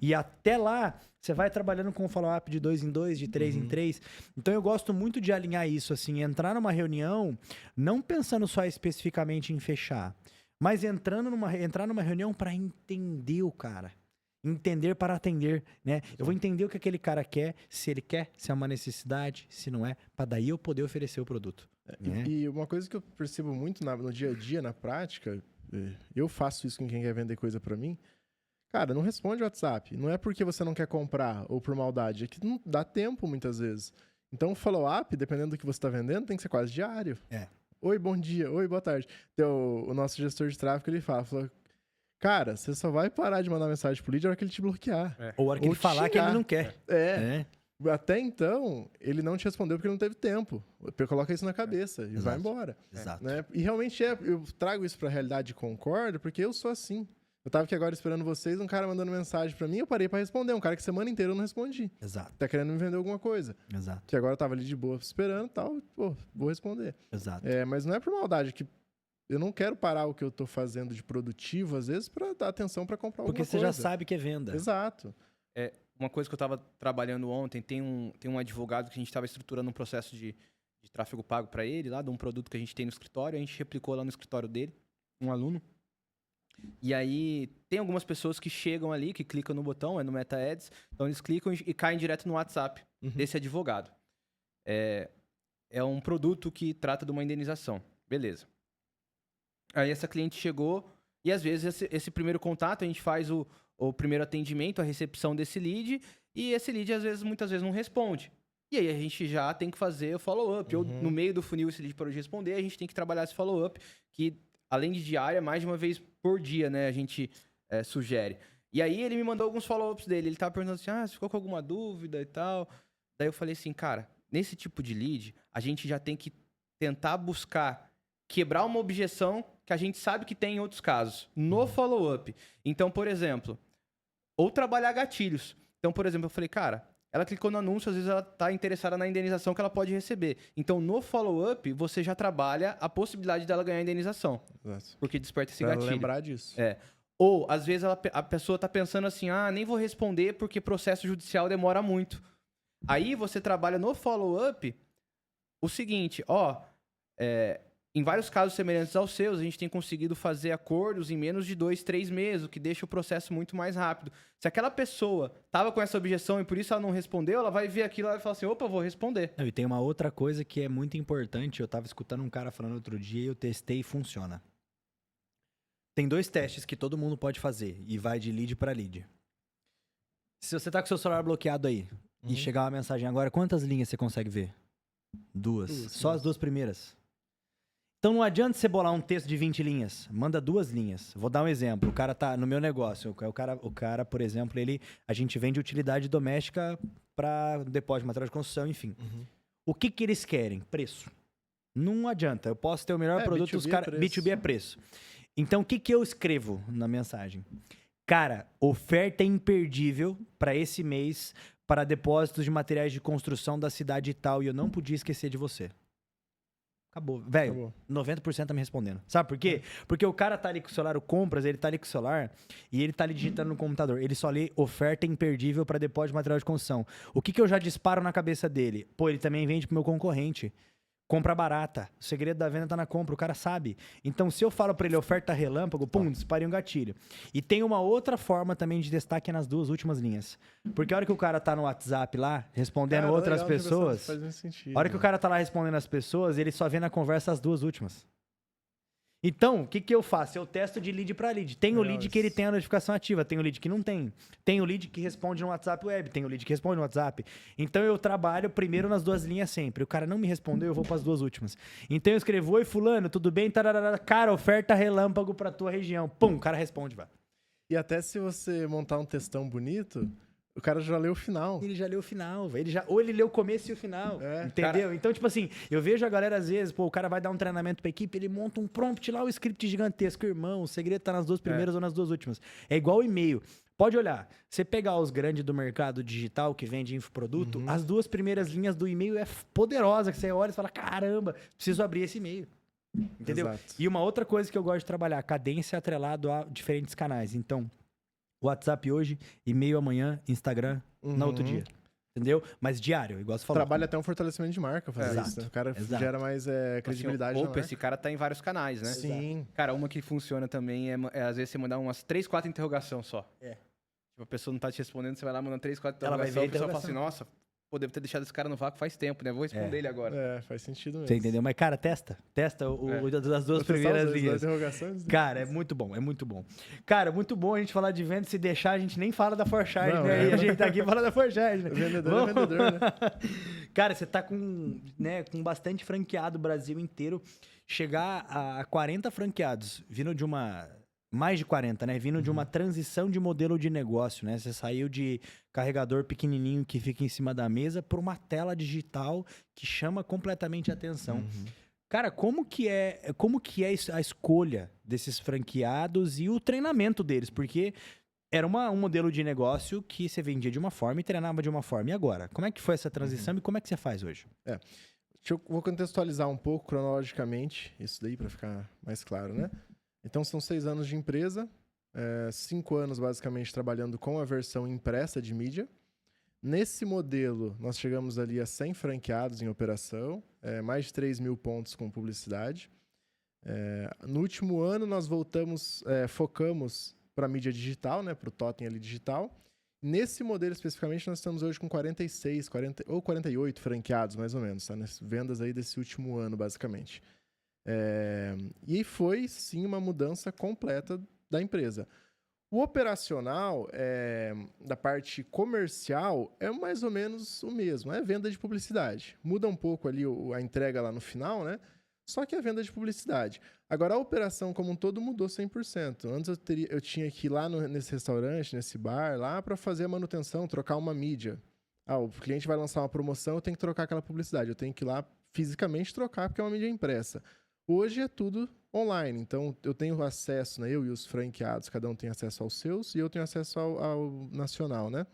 E até lá, você vai trabalhando com o follow-up de 2 em 2, de 3 em 3. Então, eu gosto muito de alinhar isso, assim, entrar numa reunião, não pensando só especificamente em fechar, mas entrar numa reunião para entender o cara. Entender para atender, né? Eu vou entender o que aquele cara quer, se ele quer, se é uma necessidade, se não é, para daí eu poder oferecer o produto. Né? E uma coisa que eu percebo muito no dia a dia, na prática, eu faço isso com quem quer vender coisa para mim. Cara, não responde o WhatsApp. Não é porque você não quer comprar ou por maldade, é que não dá tempo muitas vezes. Então, o follow-up, dependendo do que você está vendendo, tem que ser quase diário. Oi, bom dia. Oi, boa tarde. Então, o nosso gestor de tráfego, ele fala, cara, você só vai parar de mandar mensagem pro lead na hora que ele te bloquear. Ou a hora que ele falar que ele não quer. Até então, ele não te respondeu porque não teve tempo. Coloca isso na cabeça e vai embora. Exato. Né? E realmente eu trago isso pra realidade e concordo, porque eu sou assim. Eu tava aqui agora esperando vocês, um cara mandando mensagem pra mim, eu parei pra responder. Um cara que semana inteira eu não respondi. Exato. Tá querendo me vender alguma coisa. Exato. Que agora eu tava ali de boa esperando e tal, vou responder. Exato. Mas não é por maldade, que eu não quero parar o que eu tô fazendo de produtivo, às vezes, pra dar atenção pra comprar alguma coisa. Porque você já sabe que é venda. Exato. Uma coisa que eu tava trabalhando ontem, tem um advogado que a gente tava estruturando um processo de tráfego pago pra ele, lá de um produto que a gente tem no escritório, a gente replicou lá no escritório dele, um aluno. E aí, tem algumas pessoas que chegam ali, que clicam no botão, no Meta Ads, então eles clicam e caem direto no WhatsApp desse advogado. É um produto que trata de uma indenização. Beleza. Aí essa cliente chegou e às vezes esse primeiro contato a gente faz o primeiro atendimento, a recepção desse lead, e esse lead muitas vezes não responde. E aí a gente já tem que fazer o follow-up. Ou no meio do funil esse lead parou de responder, a gente tem que trabalhar esse follow-up, que além de diária, mais de uma vez por dia, né, a gente sugere. E aí ele me mandou alguns follow-ups dele. Ele tava perguntando assim, você ficou com alguma dúvida e tal? Daí eu falei assim, cara, nesse tipo de lead, a gente já tem que tentar buscar quebrar uma objeção que a gente sabe que tem em outros casos, no follow-up. Então, por exemplo, ou trabalhar gatilhos. Então, por exemplo, eu falei, cara, ela clicou no anúncio, às vezes ela tá interessada na indenização que ela pode receber. Então, no follow-up, você já trabalha a possibilidade dela ganhar a indenização. Exato. Porque desperta esse Pra gatilho. lembrar disso. Ou, às vezes, a pessoa tá pensando assim, nem vou responder porque processo judicial demora muito. Aí, você trabalha no follow-up o seguinte, em vários casos semelhantes aos seus, a gente tem conseguido fazer acordos em menos de 2, 3 meses, o que deixa o processo muito mais rápido. Se aquela pessoa tava com essa objeção e por isso ela não respondeu, ela vai ver aquilo e vai falar assim, opa, vou responder. E tem uma outra coisa que é muito importante. Eu tava escutando um cara falando outro dia e eu testei e funciona. Tem 2 testes que todo mundo pode fazer e vai de lead para lead. Se você tá com seu celular bloqueado aí e chegar uma mensagem agora, quantas linhas você consegue ver? 2. Só as 2 primeiras. Então não adianta você bolar um texto de 20 linhas. Manda 2 linhas. Vou dar um exemplo. O cara tá no meu negócio. O cara, por exemplo, a gente vende utilidade doméstica para depósito de material de construção, enfim. O que eles querem? Preço. Não adianta. Eu posso ter o melhor produto, B2B os caras. B2B é preço. Então o que eu escrevo na mensagem? Cara, oferta imperdível para esse mês para depósitos de materiais de construção da cidade e tal. E eu não podia esquecer de você. Acabou. Velho, 90% tá me respondendo. Sabe por quê? Porque o cara tá ali com o celular, o compras, ele tá ali com o celular e ele tá ali digitando no computador. Ele só lê oferta imperdível para depósito de material de construção. O que eu já disparo na cabeça dele? Pô, ele também vende pro meu concorrente. Compra barata. O segredo da venda tá na compra, o cara sabe. Então, se eu falo pra ele oferta relâmpago, pum, disparei um gatilho. E tem uma outra forma também de destaque nas 2 últimas linhas. Porque a hora que o cara tá no WhatsApp lá, respondendo outras pessoas, faz sentido, a hora que o cara tá lá respondendo as pessoas, ele só vê na conversa as 2 últimas. Então, o que eu faço? Eu testo de lead para lead. Tem o lead que ele tem a notificação ativa, tem o lead que não tem. Tem o lead que responde no WhatsApp web, tem o lead que responde no WhatsApp. Então, eu trabalho primeiro nas 2 linhas sempre. O cara não me respondeu, eu vou para as 2 últimas. Então, eu escrevo, oi fulano, tudo bem? Tararara. Cara, oferta relâmpago para tua região. Pum, o cara responde, vai. E até se você montar um textão bonito, o cara já leu o final. Ele já leu o final, velho. Ou ele leu o começo e o final. Entendeu? Cara... Então, tipo assim, eu vejo a galera às vezes, o cara vai dar um treinamento pra equipe, ele monta um prompt lá, o script gigantesco. Irmão, o segredo tá nas 2 primeiras ou nas 2 últimas. É igual o e-mail. Pode olhar. Você pegar os grandes do mercado digital que vende infoproduto, as 2 primeiras linhas do e-mail é poderosa, que você olha e fala, caramba, preciso abrir esse e-mail. Entendeu? Exato. E uma outra coisa que eu gosto de trabalhar, cadência atrelado a diferentes canais. Então, WhatsApp hoje, e-mail amanhã, Instagram no outro dia. Entendeu? Mas diário, igual você falou. Trabalha até um fortalecimento de marca fazer isso, né? O cara gera mais credibilidade Opa, esse cara tá em vários canais, né? Sim. Cara, uma que funciona também é às vezes você mandar umas 3, 4 interrogações só. Tipo, a pessoa não tá te respondendo, você vai lá mandando 3, 4 Ela vai interrogações, ver a a pessoa fala interrogação. assim, nossa, pô, devo ter deixado esse cara no vácuo faz tempo, né? Vou responder ele agora. Faz sentido mesmo. Você entendeu? Mas, cara, testa das 2 primeiras linhas. Cara, é muito bom, é muito bom. Cara, muito bom a gente falar de venda. Se deixar, a gente nem fala da Forcharge, né? E a gente tá aqui falando da Forcharge, né? Vendedor é vendedor, né? Cara, você tá com bastante franqueado o Brasil inteiro. Chegar a 40 franqueados, vindo de uma... Mais de 40, né? Vindo de uma transição de modelo de negócio, né? Você saiu de carregador pequenininho que fica em cima da mesa para uma tela digital que chama completamente a atenção. Cara, como que é a escolha desses franqueados e o treinamento deles? Porque era um modelo de negócio que você vendia de uma forma e treinava de uma forma. E agora? Como é que foi essa transição e como é que você faz hoje? Vou contextualizar um pouco cronologicamente isso daí para ficar mais claro, né? Então, são 6 anos de empresa, 5 anos basicamente trabalhando com a versão impressa de mídia. Nesse modelo, nós chegamos ali a 100 franqueados em operação, mais de 3 mil pontos com publicidade. No último ano, nós focamos para a mídia digital, né, para o totem ali digital. Nesse modelo especificamente, nós estamos hoje com 46, 40, ou 48 franqueados, mais ou menos, tá? Nas vendas aí desse último ano, basicamente. E foi, sim, uma mudança completa da empresa. O operacional, da parte comercial, é mais ou menos o mesmo. É venda de publicidade. Muda um pouco ali a entrega lá no final, né? Só que é venda de publicidade. Agora, a operação como um todo mudou 100%. Antes eu tinha que ir lá nesse restaurante, nesse bar, lá para fazer a manutenção, trocar uma mídia. O cliente vai lançar uma promoção, eu tenho que trocar aquela publicidade. Eu tenho que ir lá fisicamente trocar, porque é uma mídia impressa. Hoje é tudo online, então eu tenho acesso, né? Eu e os franqueados, cada um tem acesso aos seus, e eu tenho acesso ao nacional, né?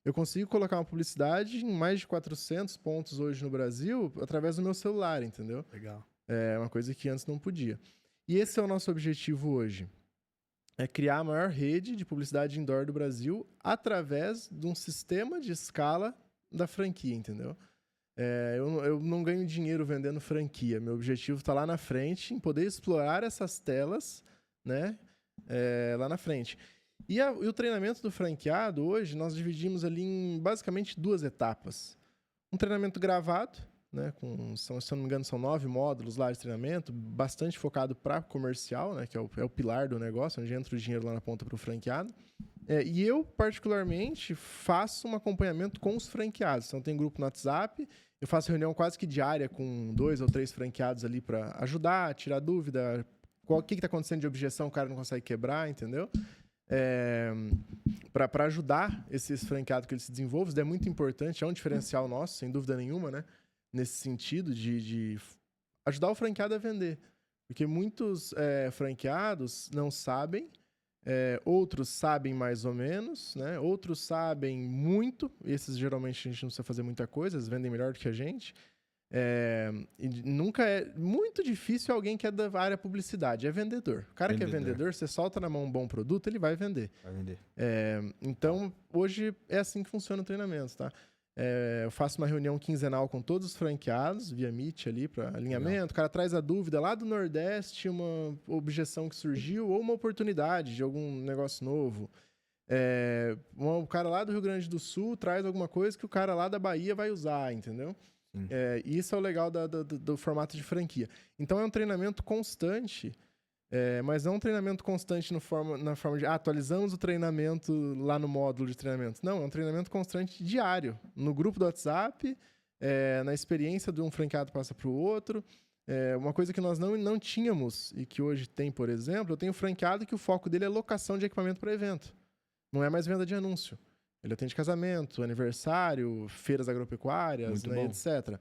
Eu consigo colocar uma publicidade em mais de 400 pontos hoje no Brasil através do meu celular, entendeu? Legal. É uma coisa que antes não podia. E esse é o nosso objetivo hoje. É criar a maior rede de publicidade indoor do Brasil através de um sistema de escala da franquia, entendeu? Eu não ganho dinheiro vendendo franquia. Meu objetivo está lá na frente, em poder explorar essas telas, né? Lá na frente. E o treinamento do franqueado, hoje, nós dividimos ali em basicamente 2 etapas. Um treinamento gravado, né? Se eu não me engano, são 9 módulos lá de treinamento, bastante focado para comercial, né? Que é o pilar do negócio, onde entra o dinheiro lá na ponta para o franqueado. E eu, particularmente, faço um acompanhamento com os franqueados. Então, tem grupo no WhatsApp, eu faço reunião quase que diária com 2 ou 3 franqueados ali para ajudar, tirar dúvida, o que está acontecendo de objeção, o cara não consegue quebrar, entendeu? Para ajudar esses franqueados que eles se desenvolvam, isso é muito importante, é um diferencial nosso, sem dúvida nenhuma, né? Nesse sentido de ajudar o franqueado a vender. Porque muitos franqueados não sabem, outros sabem mais ou menos, né? Outros sabem muito, esses geralmente a gente não precisa fazer muita coisa, eles vendem melhor do que a gente. E nunca é muito difícil alguém que é da área publicidade, é vendedor. O cara que é vendedor, você solta na mão um bom produto, ele vai vender. Então, hoje é assim que funciona o treinamento, tá? Eu faço uma reunião quinzenal com todos os franqueados, via Meet ali, para alinhamento. O cara traz a dúvida lá do Nordeste, uma objeção que surgiu, ou uma oportunidade de algum negócio novo. O cara lá do Rio Grande do Sul traz alguma coisa que o cara lá da Bahia vai usar, entendeu? Isso é o legal do formato de franquia. Então, é um treinamento constante, mas não um treinamento constante na forma de atualizamos o treinamento lá no módulo de treinamento. Não, é um treinamento constante diário. No grupo do WhatsApp, na experiência de um franqueado passa para o outro. Uma coisa que nós não tínhamos e que hoje tem, por exemplo, eu tenho franqueado que o foco dele é locação de equipamento para evento. Não é mais venda de anúncio. Ele atende casamento, aniversário, feiras agropecuárias, né, etc.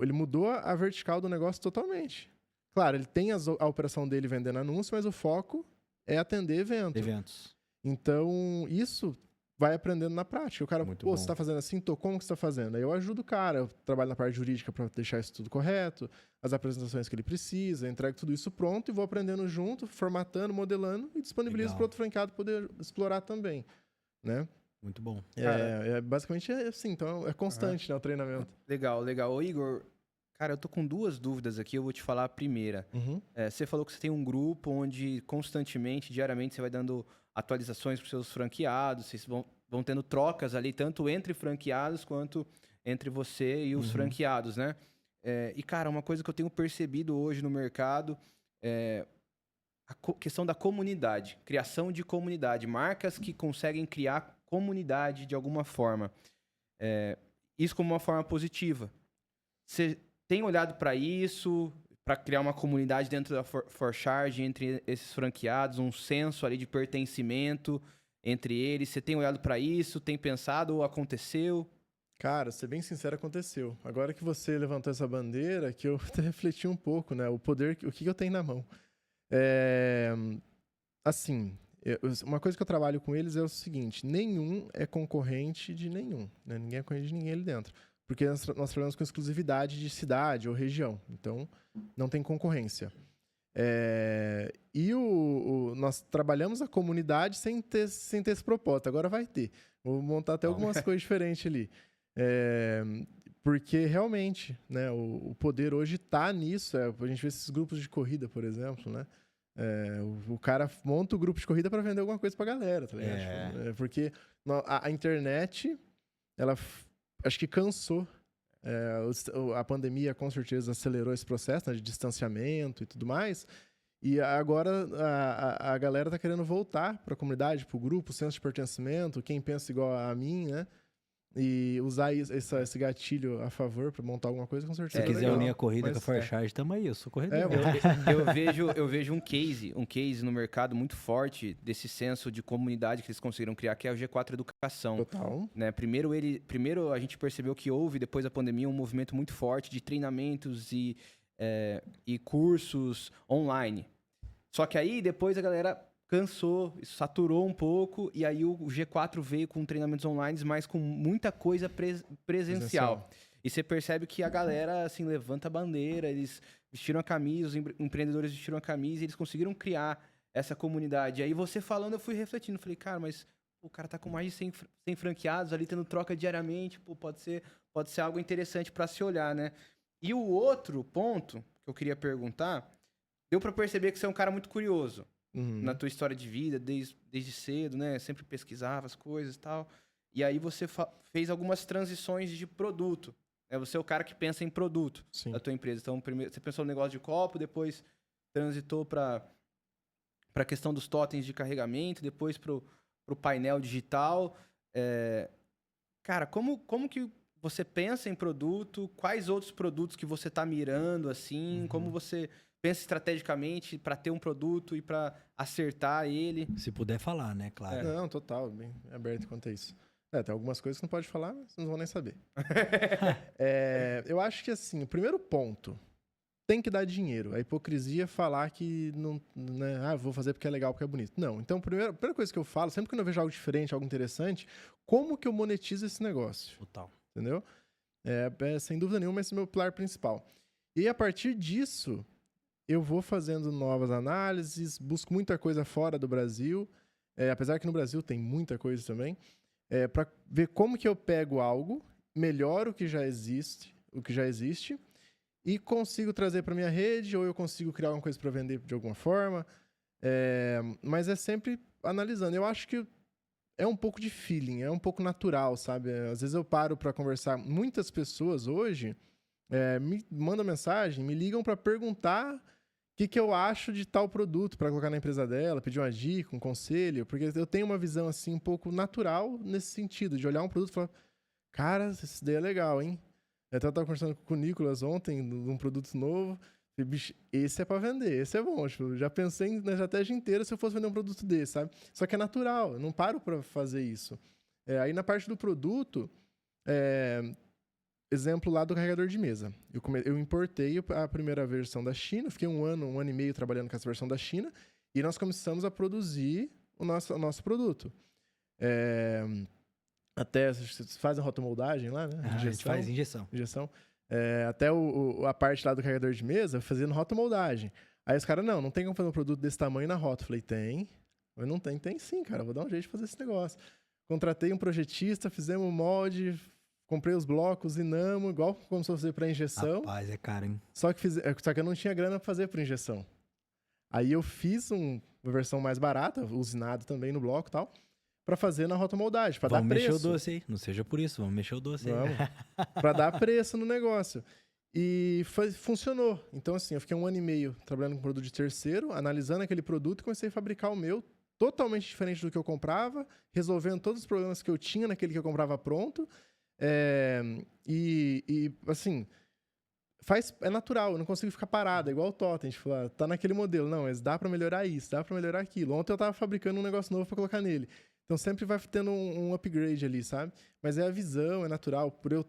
Ele mudou a vertical do negócio totalmente. Claro, ele tem a operação dele vendendo anúncio, mas o foco é atender eventos. Então, isso vai aprendendo na prática. O cara, você está fazendo assim? Como que você está fazendo? Aí eu ajudo o cara, eu trabalho na parte jurídica para deixar isso tudo correto, as apresentações que ele precisa, entrego tudo isso pronto e vou aprendendo junto, formatando, modelando e disponibilizo para outro franqueado poder explorar também, né? Muito bom. Basicamente é assim, então é constante, né, o treinamento. Legal. Ô, Igor, cara, eu tô com 2 dúvidas aqui, eu vou te falar a primeira. Você falou que você tem um grupo onde constantemente, diariamente, você vai dando atualizações para os seus franqueados, vocês vão tendo trocas ali, tanto entre franqueados quanto entre você e os franqueados, né? E, cara, uma coisa que eu tenho percebido hoje no mercado é a questão da comunidade, criação de comunidade, marcas que conseguem criar comunidade de alguma forma. Isso como uma forma positiva. Você tem olhado para isso, para criar uma comunidade dentro da ForCharge, entre esses franqueados, um senso ali de pertencimento entre eles? Você tem olhado para isso? Tem pensado ou aconteceu? Cara, ser bem sincero, aconteceu. Agora que você levantou essa bandeira, que eu até refleti um pouco, né? O poder, o que eu tenho na mão. Assim, uma coisa que eu trabalho com eles é o seguinte: nenhum é concorrente de nenhum, né? Ninguém é concorrente de ninguém ali dentro. Porque nós trabalhamos com exclusividade de cidade ou região. Então, não tem concorrência. Nós trabalhamos a comunidade sem ter esse propósito. Agora vai ter. Vou montar até algumas coisas diferentes ali. Porque realmente, né, o poder hoje está nisso. A gente vê esses grupos de corrida, por exemplo, né? O cara monta o grupo de corrida para vender alguma coisa para a galera, tá ligado? Porque a internet, ela acho que cansou A pandemia com certeza acelerou esse processo, né, de distanciamento e tudo mais. E agora a galera tá querendo voltar para a comunidade, para o grupo, o senso de pertencimento, quem pensa igual a mim, né? E usar esse gatilho a favor para montar alguma coisa, com certeza. Se quiser legal. unir a corrida Mas, com a Forcharge, tamo aí, eu sou corredor. Eu vejo um case no mercado muito forte desse senso de comunidade que eles conseguiram criar, que é o G4 Educação. Total. Né? Primeiro a gente percebeu que houve, depois da pandemia, um movimento muito forte de treinamentos e cursos online. Só que aí, depois a galera cansou, saturou um pouco, e aí o G4 veio com treinamentos online, mas com muita coisa presencial. E você percebe que a galera, assim, levanta a bandeira, eles vestiram a camisa, os empreendedores vestiram a camisa, e eles conseguiram criar essa comunidade. E aí você falando, eu fui refletindo, falei, cara, mas o cara tá com mais de 100 franqueados ali, tendo troca diariamente, pô, pode ser algo interessante para se olhar, né? E o outro ponto que eu queria perguntar, deu para perceber que você é um cara muito curioso. Na tua história de vida, desde cedo, né? Sempre pesquisava as coisas e tal. E aí você fez algumas transições de produto. Você é o cara que pensa em produto da tua empresa. Então, primeiro você pensou no negócio de copo, depois transitou para a questão dos totens de carregamento, depois para o painel digital. Cara, como que você pensa em produto? Quais outros produtos que você está mirando, assim? Como você pensa estrategicamente para ter um produto e para acertar ele? Se puder falar, né? Claro. Não, total, bem aberto quanto a isso. Tem algumas coisas que não pode falar, mas vocês não vão nem saber. Eu acho que, assim, o primeiro ponto, tem que dar dinheiro. A hipocrisia é falar que não, né, vou fazer porque é legal, porque é bonito. Não, então a primeira coisa que eu falo, sempre que eu vejo algo diferente, algo interessante, como que eu monetizo esse negócio? Total. Entendeu? Sem dúvida nenhuma, esse é o meu pilar principal. E a partir disso, eu vou fazendo novas análises, busco muita coisa fora do Brasil, apesar que no Brasil tem muita coisa também, para ver como que eu pego algo, melhoro o que já existe, e consigo trazer para minha rede, ou eu consigo criar alguma coisa para vender de alguma forma, mas é sempre analisando. Eu acho que é um pouco de feeling, é um pouco natural, sabe? Às vezes eu paro para conversar. Muitas pessoas hoje me mandam mensagem, me ligam para perguntar o que eu acho de tal produto para colocar na empresa dela, pedir uma dica, um conselho, porque eu tenho uma visão assim um pouco natural nesse sentido, de olhar um produto e falar, cara, essa ideia é legal, hein? Eu estava conversando com o Nicolas ontem de um produto novo, e, bicho, esse é para vender, esse é bom, tipo, já pensei na estratégia inteira se eu fosse vender um produto desse, sabe? Só que é natural, eu não paro para fazer isso. Aí na parte do produto, exemplo lá do carregador de mesa. Eu importei a primeira versão da China, fiquei um ano e meio trabalhando com essa versão da China, e nós começamos a produzir o nosso produto. Até vocês fazem rotomoldagem lá, né? A gente faz injeção. Até a parte lá do carregador de mesa, fazendo rotomoldagem. Aí os caras, não tem como fazer um produto desse tamanho na rota. Eu falei, tem. Mas não tem. Tem sim, cara. Vou dar um jeito de fazer esse negócio. Contratei um projetista, fizemos um molde, comprei os blocos, usinamos, igual como se fosse para injeção. Rapaz, é caro, hein? Só que eu não tinha grana para fazer para injeção. Aí eu fiz uma versão mais barata, usinado também no bloco e tal, para fazer na rotomoldagem, para dar preço. Vamos mexer o doce aí. Não seja por isso, vamos mexer o doce aí. Vamos. Para dar preço no negócio. E funcionou. Então, assim, eu fiquei 1 ano e meio trabalhando com produto de terceiro, analisando aquele produto e comecei a fabricar o meu, totalmente diferente do que eu comprava, resolvendo todos os problemas que eu tinha naquele que eu comprava pronto. Assim, é natural, eu não consigo ficar parado, é igual o Totem, tipo, tá naquele modelo, não, mas dá pra melhorar isso, dá pra melhorar aquilo. Ontem eu tava fabricando um negócio novo pra colocar nele. Então sempre vai tendo um upgrade ali, sabe? Mas é a visão, é natural, por eu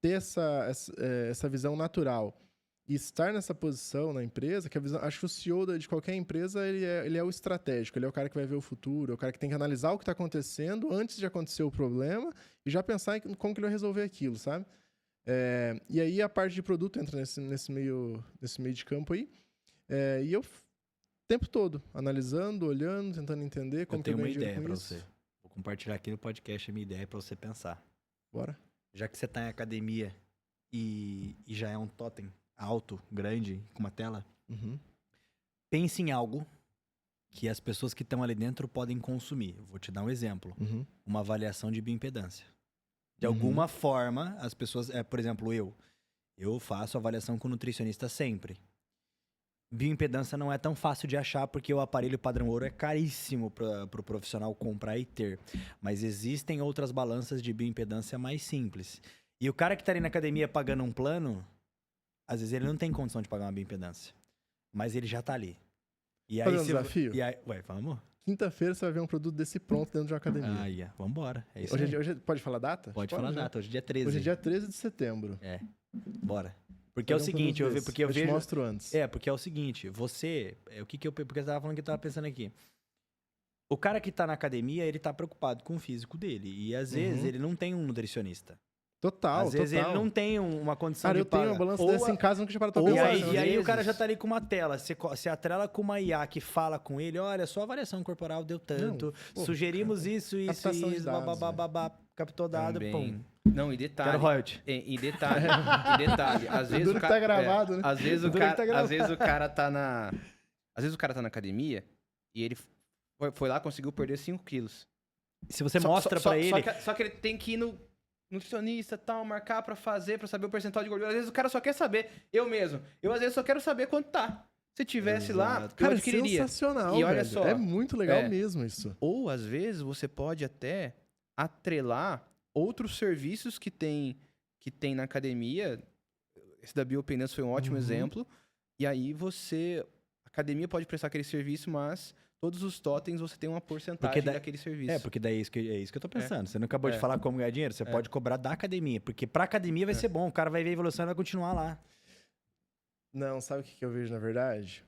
ter essa visão natural e estar nessa posição na empresa, que a visão, acho que o CEO de qualquer empresa, ele é o estratégico, ele é o cara que vai ver o futuro, é o cara que tem que analisar o que está acontecendo antes de acontecer o problema e já pensar em como que ele vai resolver aquilo, sabe? E aí a parte de produto entra nesse meio de campo aí. E eu, o tempo todo, analisando, olhando, tentando entender como que eu ganho dinheiro com isso. Eu tenho uma ideia para você. Vou compartilhar aqui no podcast a minha ideia para você pensar. Bora. Já que você está em academia e já é um totem alto, grande, com uma tela, pense em algo que as pessoas que estão ali dentro podem consumir. Eu vou te dar um exemplo. Uma avaliação de bioimpedância. De alguma forma, as pessoas... por exemplo, eu faço avaliação com nutricionista sempre. Bioimpedância não é tão fácil de achar porque o aparelho padrão ouro é caríssimo para o profissional comprar e ter. Mas existem outras balanças de bioimpedância mais simples. E o cara que tá ali na academia pagando um plano, às vezes ele não tem condição de pagar uma bioimpedância. Mas ele já tá ali. E aí, Fazer um desafio? E aí, vamos? Quinta-feira você vai ver um produto desse pronto dentro de uma academia. Aí, vambora. É isso Hoje pode falar data? Pode falar já. data. Hoje é dia 13. Hoje é dia 13 de setembro. Bora. Porque é o seguinte, eu vejo... te mostro antes. Porque é o seguinte, você... Porque você tava falando que eu tava pensando aqui. O cara que tá na academia, ele tá preocupado com o físico dele. E às vezes ele não tem um nutricionista. Total, Às vezes ele não tem uma condição Cara, de eu tenho uma balança dessa em casa, nunca tinha parado pra pensar. E aí o cara já tá ali com uma tela. Você atrela com uma IA que fala com ele, olha, sua avaliação corporal deu tanto, sugerimos isso, babá, captou dado, pum. Não, e detalhe. Quero royalty. E detalhe, às vezes o cara tá gravado, né? Às vezes o cara tá na academia e ele foi lá, conseguiu perder 5 quilos. Se você mostra pra ele... Só que ele tem que ir no nutricionista, tal, marcar pra fazer, pra saber o percentual de gordura. Às vezes o cara só quer saber, eu às vezes só quero saber quanto tá. Se tivesse lá, cara, eu adquiriria. Sensacional, e olha velho. só, é muito legal mesmo isso. Ou às vezes você pode até atrelar outros serviços que tem na academia. Esse da bioimpedância foi um ótimo exemplo. E aí a academia pode prestar aquele serviço, mas todos os totens você tem uma porcentagem daquele serviço. Porque daí é isso que eu tô pensando. Você não acabou de falar como ganhar dinheiro? Você pode cobrar da academia. Porque pra academia vai ser bom. O cara vai ver a evolução e vai continuar lá. Não, sabe o que eu vejo na verdade?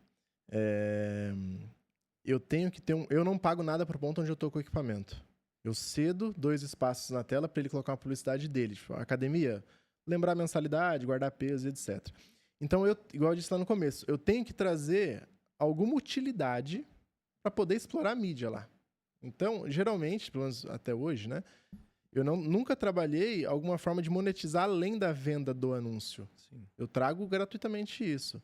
Eu tenho que ter eu não pago nada pro ponto onde eu tô com o equipamento. Eu cedo 2 espaços na tela pra ele colocar uma publicidade dele. Tipo, academia, lembrar a mensalidade, guardar peso, etc. Então, igual eu disse lá no começo, eu tenho que trazer alguma utilidade para poder explorar a mídia lá. Então, geralmente, pelo menos até hoje, né? Eu nunca trabalhei alguma forma de monetizar além da venda do anúncio. Sim. Eu trago gratuitamente isso.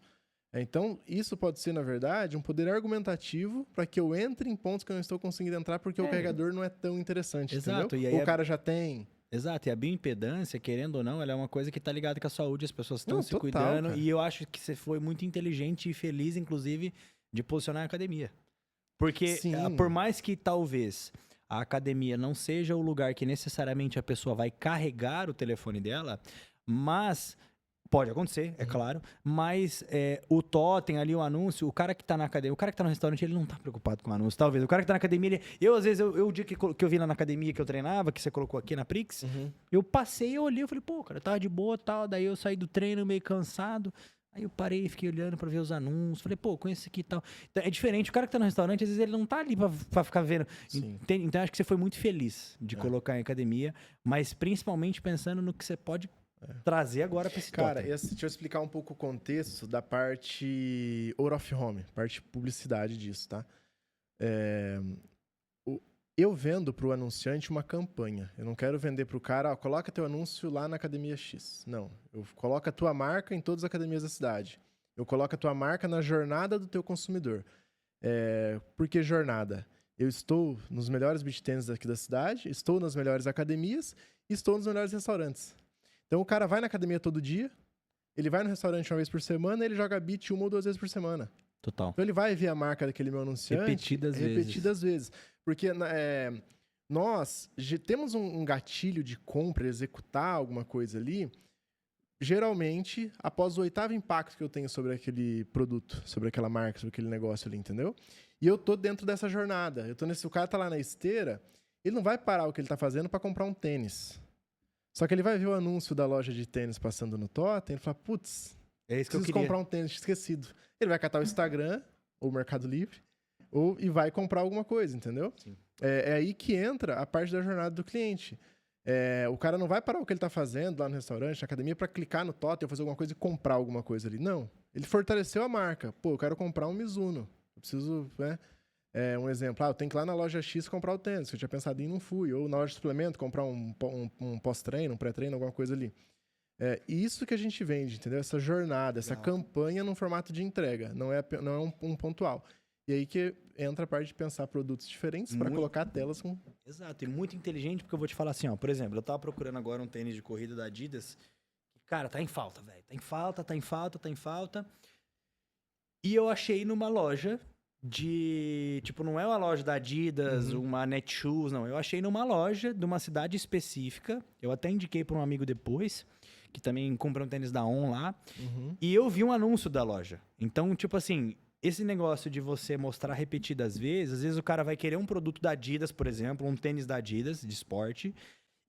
Então, isso pode ser, na verdade, um poder argumentativo para que eu entre em pontos que eu não estou conseguindo entrar porque o carregador não é tão interessante, Exato, entendeu? e aí Ou o cara já tem... Exato, e a bioimpedância, querendo ou não, ela é uma coisa que tá ligada com a saúde, as pessoas estão se total, cuidando, cara. e eu acho que você foi muito inteligente e feliz, inclusive, de posicionar a academia. Porque, por mais que talvez a academia não seja o lugar que necessariamente a pessoa vai carregar o telefone dela, mas... Pode acontecer, é claro, mas o totem ali, o anúncio, o cara que tá na academia, o cara que tá no restaurante, ele não tá preocupado com o anúncio, talvez. O cara que tá na academia, às vezes, o dia que eu vi lá na academia que eu treinava, que você colocou aqui na Prix, eu passei, eu olhei, eu falei, pô, cara, eu tava de boa e tal, daí eu saí do treino meio cansado, aí eu parei, fiquei olhando pra ver os anúncios, falei, pô, conheço esse aqui e tal. Então, é diferente, o cara que tá no restaurante, às vezes ele não tá ali pra ficar vendo. Então, acho que você foi muito feliz de colocar em academia, mas principalmente pensando no que você pode trazer agora pra esse Cara, totem. deixa eu explicar um pouco o contexto da parte out of home, parte publicidade disso, tá? Eu vendo pro anunciante uma campanha. Eu não quero vender pro cara, coloca teu anúncio lá na Academia X. Não. Eu coloco a tua marca em todas as academias da cidade. Eu coloco a tua marca na jornada do teu consumidor. Por que jornada? Eu estou nos melhores beach tênis aqui da cidade, estou nas melhores academias e estou nos melhores restaurantes. Então o cara vai na academia todo dia, ele vai no restaurante uma vez por semana e ele joga beach 1 ou 2 vezes por semana. Total. Então ele vai ver a marca daquele meu anunciante repetidas vezes. Porque nós temos um gatilho de compra, executar alguma coisa ali, geralmente após o 8º impacto que eu tenho sobre aquele produto, sobre aquela marca, sobre aquele negócio ali, entendeu? E eu tô dentro dessa jornada. O cara tá lá na esteira, ele não vai parar o que ele tá fazendo para comprar um tênis. Só que ele vai ver o anúncio da loja de tênis passando no totem e ele fala, putz, preciso comprar um tênis esquecido. Ele vai catar o Instagram ou o Mercado Livre e vai comprar alguma coisa, entendeu? É aí que entra a parte da jornada do cliente. O cara não vai parar o que ele está fazendo lá no restaurante, na academia, para clicar no totem ou fazer alguma coisa e comprar alguma coisa ali. Não. Ele fortaleceu a marca. Pô, eu quero comprar um Mizuno. Eu preciso, né? Um exemplo, eu tenho que ir lá na loja X comprar o tênis, que eu tinha pensado em ir e não fui. Ou na loja de suplemento, comprar um pós-treino, um pré-treino, alguma coisa ali. Isso que a gente vende, entendeu? Essa jornada, essa campanha num formato de entrega. Não é um pontual. E aí que entra a parte de pensar produtos diferentes para Muito. colocar telas com... Exato, e muito inteligente, porque eu vou te falar assim, ó, por exemplo, eu tava procurando agora um tênis de corrida da Adidas, cara, tá em falta, velho, tá em falta, tá em falta, tá em falta, e eu achei numa loja de, tipo, não é uma loja da Adidas, uma Netshoes, não, eu achei numa loja de uma cidade específica, eu até indiquei pra um amigo depois, que também compra um tênis da On lá, e eu vi um anúncio da loja, então, tipo assim... Esse negócio de você mostrar repetidas vezes, às vezes o cara vai querer um produto da Adidas, por exemplo, um tênis da Adidas, de esporte.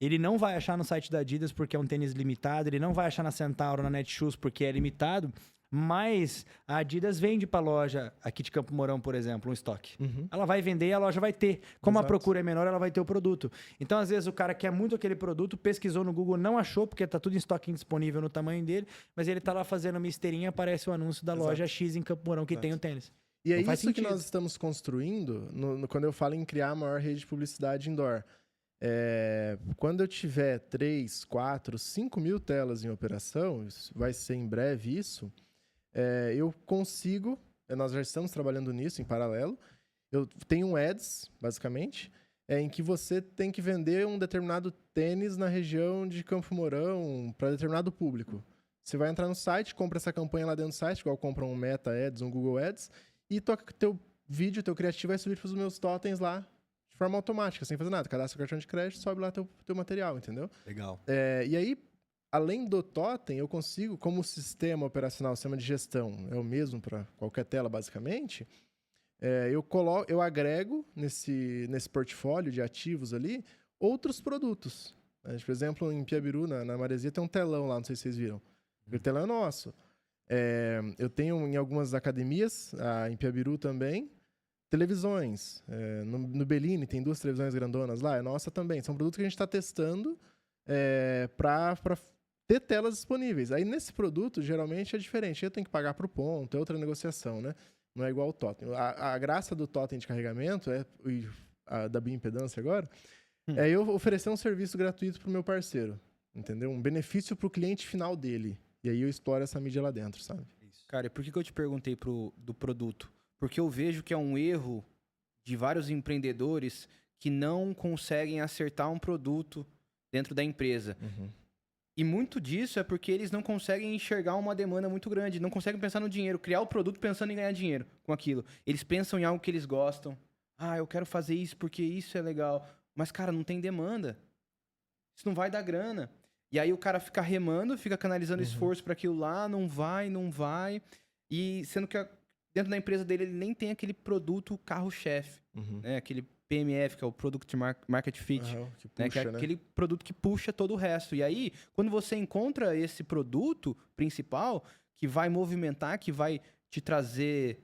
Ele não vai achar no site da Adidas porque é um tênis limitado, ele não vai achar na Centauro, na Netshoes porque é limitado, mas a Adidas vende pra loja aqui de Campo Mourão, por exemplo, um estoque. Ela vai vender e a loja vai ter. Como a Exato. procura é menor, ela vai ter o produto. Então, às vezes, o cara quer muito aquele produto, pesquisou no Google, não achou, porque tá tudo em estoque disponível no tamanho dele, mas ele tá lá fazendo uma esteirinha, aparece o anúncio da Exato. loja X em Campo Mourão que tem o tênis. E é Não faz isso que sentido. nós estamos construindo quando eu falo em criar a maior rede de publicidade indoor. Quando eu tiver 3, 4, 5 mil telas em operação, vai ser em breve isso, eu consigo, nós já estamos trabalhando nisso em paralelo, eu tenho um ads, basicamente, em que você tem que vender um determinado tênis na região de Campo Mourão para determinado público. Você vai entrar no site, compra essa campanha lá dentro do site, igual compra um Meta Ads, um Google Ads, e teu vídeo, teu criativo vai subir para os meus totens lá de forma automática, sem fazer nada. Cadastra o cartão de crédito, sobe lá teu material, entendeu? Legal. E aí, além do totem, eu consigo, como o sistema operacional, o sistema de gestão é o mesmo para qualquer tela, basicamente, eu agrego nesse portfólio de ativos ali outros produtos. Por exemplo, em Piabiru, na Maresia, tem um telão lá, não sei se vocês viram. O telão é nosso. Eu tenho em algumas academias, em Piabiru também, televisões. No Bellini tem 2 televisões grandonas lá, é nossa também. São produtos que a gente está testando para ter telas disponíveis. Aí nesse produto, geralmente é diferente. Eu tenho que pagar por ponto, é outra negociação, né? Não é igual ao totem. A graça do totem de carregamento, da bioimpedância agora, é eu oferecer um serviço gratuito para o meu parceiro. Entendeu? Um benefício para o cliente final dele. E aí eu exploro essa mídia lá dentro, sabe? Cara, e por que eu te perguntei do produto? Porque eu vejo que é um erro de vários empreendedores que não conseguem acertar um produto dentro da empresa. E muito disso é porque eles não conseguem enxergar uma demanda muito grande, não conseguem pensar no dinheiro, criar o produto pensando em ganhar dinheiro com aquilo. Eles pensam em algo que eles gostam. Ah, eu quero fazer isso porque isso é legal. Mas, cara, não tem demanda. Isso não vai dar grana. E aí o cara fica remando, fica canalizando esforço para aquilo lá, não vai. E sendo que dentro da empresa dele ele nem tem aquele produto carro-chefe, né? Aquele PMF, que é o Product Market Fit, Que né? puxa, Que é né? aquele produto que puxa todo o resto. E aí, quando você encontra esse produto principal, que vai movimentar, que vai te trazer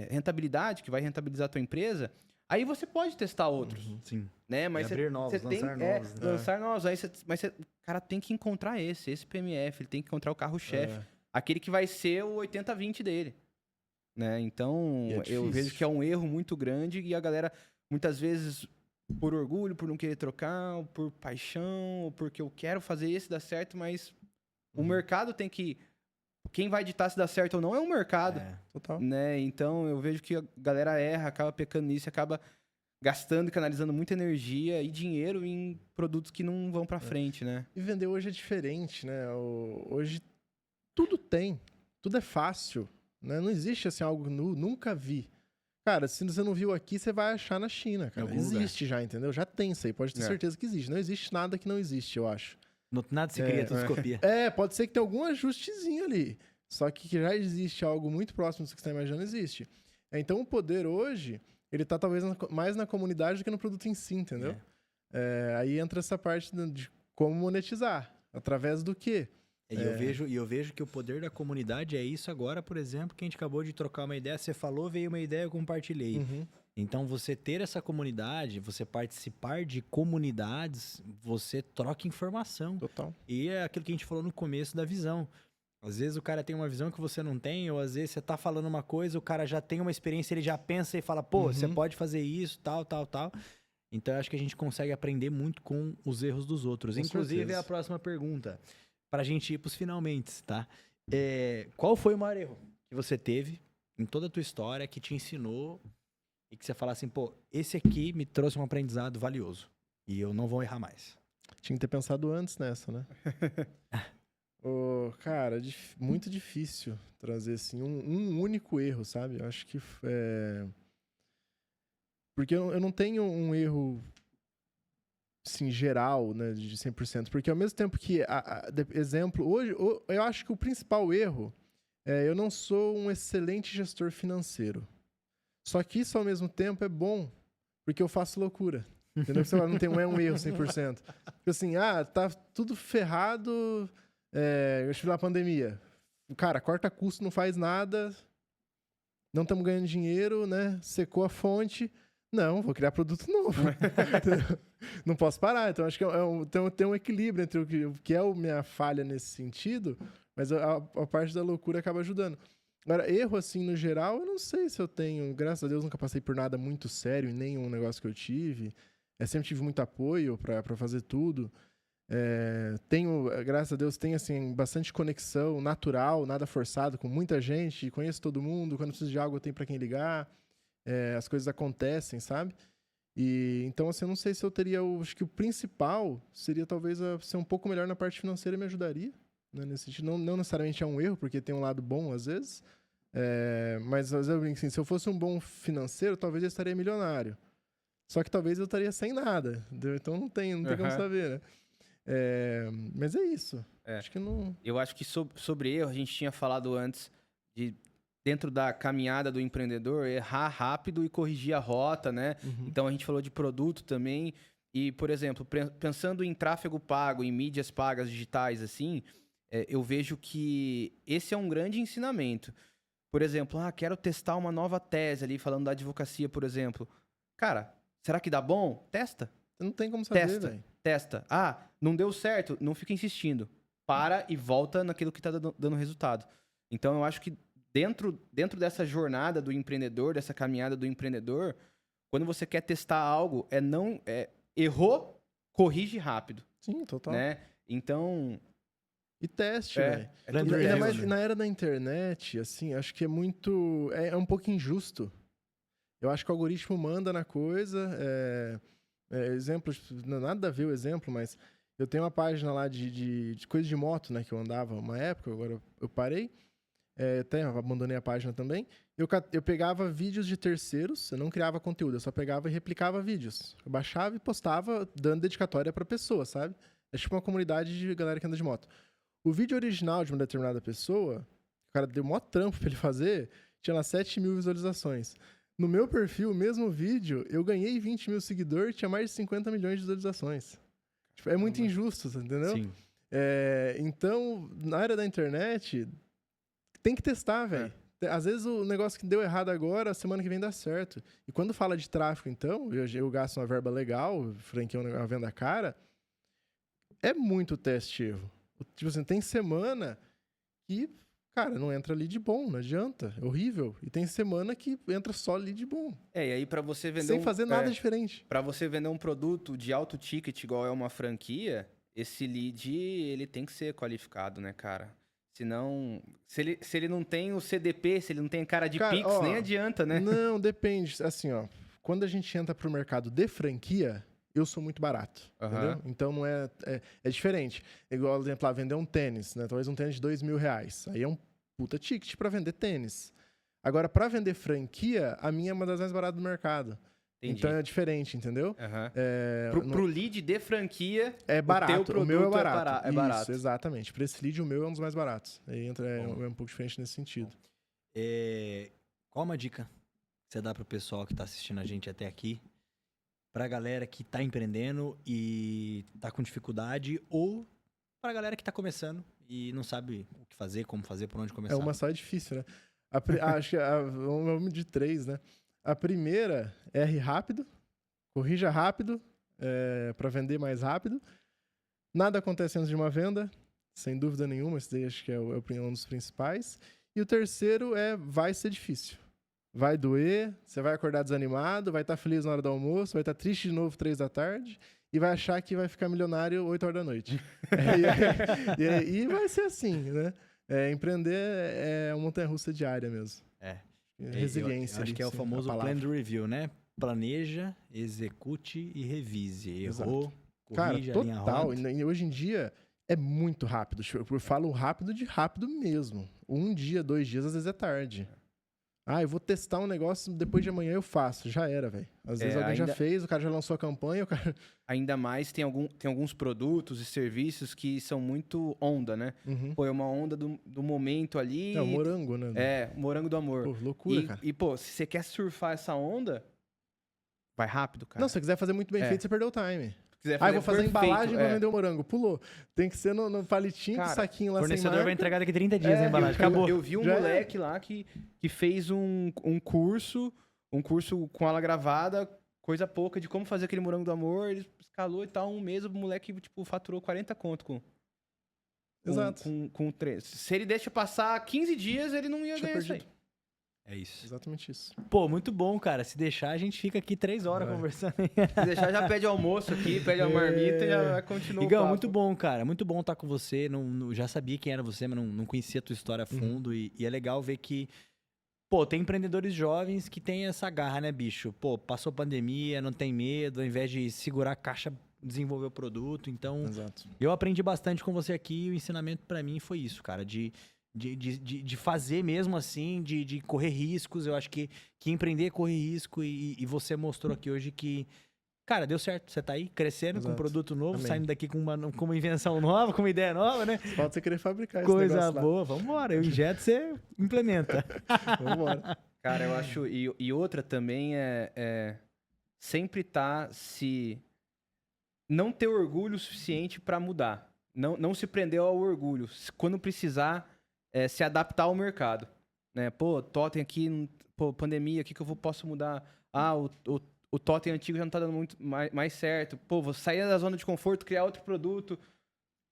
rentabilidade, que vai rentabilizar a tua empresa, aí você pode testar outros. Sim. Né? Mas E abrir novos, você tem, lançar novos, né? lançar novos. Aí mas o cara tem que encontrar esse PMF, ele tem que encontrar o carro-chefe, aquele que vai ser o 80-20 dele. Né? Então, E é eu difícil. vejo que é um erro muito grande e a galera, muitas vezes, por orgulho, por não querer trocar, ou por paixão, ou porque eu quero fazer esse dar certo, mas o mercado tem que... Quem vai ditar se dá certo ou não é o mercado. Total. Né? Então, eu vejo que a galera erra, acaba pecando nisso, acaba gastando e canalizando muita energia e dinheiro em produtos que não vão pra frente, né? E vender hoje é diferente, né? Hoje tudo tem, tudo é fácil, né? Não existe assim algo nu, nunca vi. Cara, se você não viu aqui, você vai achar na China, cara. algum lugar. Existe já, entendeu? Já tem isso aí, pode ter certeza que existe. Não existe nada que não existe, eu acho. Nada se cria, tudo se copia. Pode ser que tenha algum ajustezinho ali. Só que já existe algo muito próximo do que você está imaginando, existe. Então o poder hoje, ele tá talvez mais na comunidade do que no produto em si, entendeu? Aí entra essa parte de como monetizar. Através do quê? E eu vejo que o poder da comunidade é isso agora, por exemplo, que a gente acabou de trocar uma ideia. Você falou, veio uma ideia, eu compartilhei. Então, você ter essa comunidade, você participar de comunidades, você troca informação. Total. E é aquilo que a gente falou no começo da visão. Às vezes o cara tem uma visão que você não tem, ou às vezes você tá falando uma coisa, o cara já tem uma experiência, ele já pensa e fala, pô, você pode fazer isso, tal. Então, eu acho que a gente consegue aprender muito com os erros dos outros. Com Inclusive, certeza. é a próxima pergunta, pra gente ir pros finalmente, tá? Qual foi o maior erro que você teve em toda a tua história que te ensinou e que você fala assim, pô, esse aqui me trouxe um aprendizado valioso e eu não vou errar mais? Tinha que ter pensado antes nessa, né? Cara, muito difícil trazer assim um único erro, sabe? Eu acho que porque eu não tenho um erro assim, geral, né, de 100%, porque ao mesmo tempo que exemplo, hoje eu acho que o principal erro é eu não sou um excelente gestor financeiro. Só que isso ao mesmo tempo é bom, porque eu faço loucura. Entendeu? Você não é um erro 100%. Tipo assim, tá tudo ferrado, eu estive na pandemia. Cara, corta custo, não faz nada, não estamos ganhando dinheiro, né? Secou a fonte. Não, vou criar produto novo. Não posso parar. Então, acho que tem um equilíbrio entre o que é a minha falha nesse sentido, mas a parte da loucura acaba ajudando. Agora, erro, assim, no geral, eu não sei se eu tenho. Graças a Deus, nunca passei por nada muito sério em nenhum negócio que eu tive. Sempre tive muito apoio para fazer tudo. Graças a Deus, tenho, assim, bastante conexão natural, nada forçado, com muita gente. Conheço todo mundo. Quando preciso de algo, eu tenho para quem ligar. As coisas acontecem, sabe? E então, assim, eu não sei se eu teria... acho que o principal seria, talvez, ser um pouco melhor na parte financeira, me ajudaria. Né? Nesse sentido, não necessariamente é um erro, porque tem um lado bom, às vezes. Mas, às vezes, assim, se eu fosse um bom financeiro, talvez eu estaria milionário. Só que talvez eu estaria sem nada. Entendeu? Então, não tem como saber, né? Mas é isso. Acho que não... Eu acho que sobre erro, a gente tinha falado antes de... dentro da caminhada do empreendedor, errar rápido e corrigir a rota, né? Uhum. Então, a gente falou de produto também. E, por exemplo, pensando em tráfego pago, em mídias pagas digitais, assim, eu vejo que esse é um grande ensinamento. Por exemplo, quero testar uma nova tese ali, falando da advocacia, por exemplo. Cara, será que dá bom? Testa. Não tem como saber, velho. Testa. Não deu certo? Não fica insistindo. Para e volta naquilo que tá dando resultado. Então, eu acho que dentro dessa jornada do empreendedor, dessa caminhada do empreendedor, quando você quer testar algo, errou, corrige rápido. Sim, total. Né? Então... E teste, velho. Ainda mais na era da internet, assim, acho que é muito... É um pouco injusto. Eu acho que o algoritmo manda na coisa. Exemplos, nada a ver o exemplo, mas eu tenho uma página lá de coisa de moto, né? Que eu andava uma época, agora eu parei. Até abandonei a página também. Eu pegava vídeos de terceiros, eu não criava conteúdo, eu só pegava e replicava vídeos. Eu baixava e postava, dando dedicatória pra pessoa, sabe? É tipo uma comunidade de galera que anda de moto. O vídeo original de uma determinada pessoa, o cara deu maior trampo pra ele fazer, tinha lá 7 mil visualizações. No meu perfil, o mesmo vídeo, eu ganhei 20 mil seguidores, tinha mais de 50 milhões de visualizações. Tipo, é muito injusto, entendeu? Sim. Então, na área da internet, tem que testar, velho. Às vezes o negócio que deu errado agora, semana que vem dá certo. E quando fala de tráfego, então, eu gasto uma verba legal, franqueio uma venda cara, é muito teste e erro. Tipo assim, tem semana que, cara, não entra lead bom, não adianta. É horrível. E tem semana que entra só lead bom. E aí pra você vender... Sem fazer nada diferente. Pra você vender um produto de alto ticket, igual é uma franquia, esse lead, ele tem que ser qualificado, né, cara? Senão, se ele não tem o CDP, se ele não tem cara de Pix, nem adianta, né? Não, depende. Assim, quando a gente entra pro mercado de franquia, eu sou muito barato, entendeu? Então, não é diferente. Igual, por exemplo, vender um tênis, né? Talvez um tênis de R$2.000. Aí é um puta ticket para vender tênis. Agora, para vender franquia, a minha é uma das mais baratas do mercado. Entendi. Então, é diferente, entendeu? Pro lead de franquia, é barato. O meu é barato. É barato. Isso, exatamente. Para esse lead, o meu é um dos mais baratos. Aí é um pouco diferente nesse sentido. Qual uma dica que você dá pro pessoal que tá assistindo a gente até aqui? Pra galera que tá empreendendo e tá com dificuldade, ou pra galera que tá começando e não sabe o que fazer, como fazer, por onde começar. Uma só é difícil, né? Acho que vamos de 3, né? A primeira, erre rápido, corrija rápido, para vender mais rápido. Nada acontece antes de uma venda, sem dúvida nenhuma, esse daí acho que é um dos principais. E o terceiro vai ser difícil. Vai doer, você vai acordar desanimado, vai estar feliz na hora do almoço, vai estar triste de novo 3 da tarde e vai achar que vai ficar milionário 8 horas da noite. E vai ser assim, né? Empreender é uma montanha-russa diária mesmo. resiliência. Eu acho ali, que é o sim, a famoso palavra. plan review, né? Planeja, execute e revise. Errou, Cara, corrige, alinha a total. rota. E hoje em dia é muito rápido. Eu falo rápido de rápido mesmo. 1 dia, 2 dias, às vezes é tarde. Eu vou testar um negócio, depois de amanhã eu faço. Já era, velho. Às vezes alguém já fez, o cara já lançou a campanha, o cara... Ainda mais tem alguns produtos e serviços que são muito onda, né? Uhum. Pô, é uma onda do momento ali. É o morango, né? É, morango do amor. Pô, loucura, cara. Pô, se você quer surfar essa onda, vai rápido, cara. Não, se você quiser fazer muito bem feito, você perdeu o time. Se quiser Eu vou fazer a embalagem e vou é. vender o morango. Pulou. Tem que ser no palitinho, Cara, com saquinho lá O sem fornecedor marca. vai entregar daqui 30 dias a embalagem. Acabou. Eu vi um Já moleque lá que fez um curso com aula gravada, coisa pouca, de como fazer aquele morango do amor. Ele escalou e tal, um mês, o moleque, tipo, faturou 40 conto com Exato. Com 3. Se ele deixa passar 15 dias, ele não ia Tinha ganhar isso aí. perdido. É isso. Exatamente isso. Pô, muito bom, cara. Se deixar, a gente fica aqui 3 horas Vai. conversando. Se deixar, já pede almoço aqui, pede a marmita e já continua o Igão, papo. muito bom, cara. Muito bom estar com você. Já sabia quem era você, mas não conhecia a tua história a fundo. E é legal ver que, pô, tem empreendedores jovens que têm essa garra, né, bicho? Pô, passou pandemia, não tem medo, ao invés de segurar a caixa, desenvolver o produto. Então, Exato. eu aprendi bastante com você aqui e o ensinamento pra mim foi isso, cara. De fazer mesmo assim, de correr riscos. Eu acho que empreender é correr risco e você mostrou aqui hoje que, cara, deu certo. Você tá aí crescendo com um Exato. produto novo, Amém. saindo daqui com uma invenção nova, com uma ideia nova, né? Falta você querer fabricar esse Coisa negócio lá. boa. Vambora. Eu injeto, você implementa. Vambora. Cara, eu acho... E outra também é sempre não ter orgulho suficiente pra mudar. Não se prender ao orgulho. Quando precisar, se adaptar ao mercado. Né? Pô, totem aqui, pô, pandemia, o que eu posso mudar? O totem antigo já não tá dando muito mais certo. Pô, vou sair da zona de conforto, criar outro produto.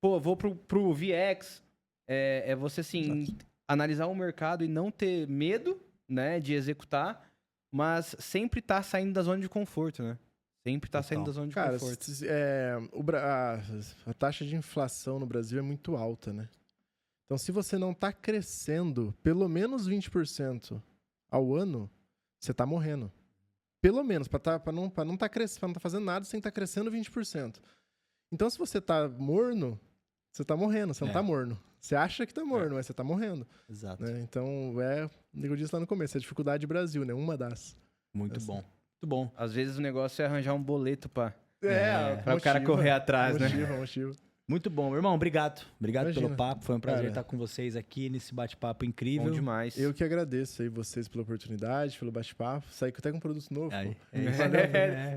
Pô, vou pro VX. É você, assim, analisar o mercado e não ter medo, né, de executar, mas sempre tá saindo da zona de conforto, né? Sempre tá saindo da zona de Cara, conforto. a taxa de inflação no Brasil é muito alta, né? Então, se você não tá crescendo pelo menos 20% ao ano, você tá morrendo. Pelo menos, pra não tá crescendo, pra não tá fazendo nada, você tem que estar crescendo 20%. Então, se você tá morno, você tá morrendo, você não tá morno. Você acha que tá morno, mas você tá morrendo. Exato. Né? Então, eu disse lá no começo, é a dificuldade do Brasil, né? Uma das. Muito bom. Muito bom. Às vezes o negócio é arranjar um boleto pra Pra o cara correr atrás, né? Motivo. Muito bom. Meu irmão, obrigado. Obrigado Imagina. pelo papo. Foi um prazer Cara, estar com vocês aqui nesse bate-papo incrível. Bom demais. Eu que agradeço aí vocês pela oportunidade, pelo bate-papo. Saí até com um produto novo. Aí, Pô. é isso.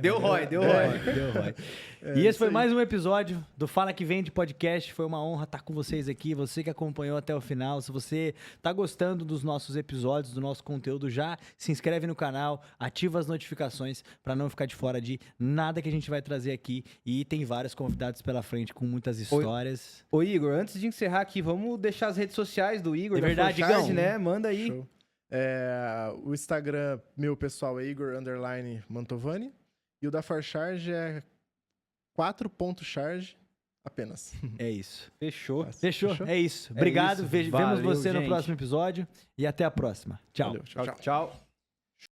Deu ROI. Deu ROI. É, E esse isso foi aí. mais um episódio do Fala Que Vende Podcast. Foi uma honra estar com vocês aqui. Você que acompanhou até o final. Se você tá gostando dos nossos episódios, do nosso conteúdo, já se inscreve no canal, ativa as notificações para não ficar de fora de nada que a gente vai trazer aqui. E tem vários convidados pela frente com muitas histórias. Ô, Igor, antes de encerrar aqui, vamos deixar as redes sociais do Igor, É da verdade, Forchard, Igão. né? Manda aí. Show. O Instagram, meu pessoal, é Igor_Mantovani. E o da Forcharge é 4.charge apenas. É isso. Fechou. Fechou? É isso. Obrigado. isso. Vemos Valeu, você no gente. próximo episódio. E até a próxima. Tchau. Valeu, tchau, tchau. Tchau.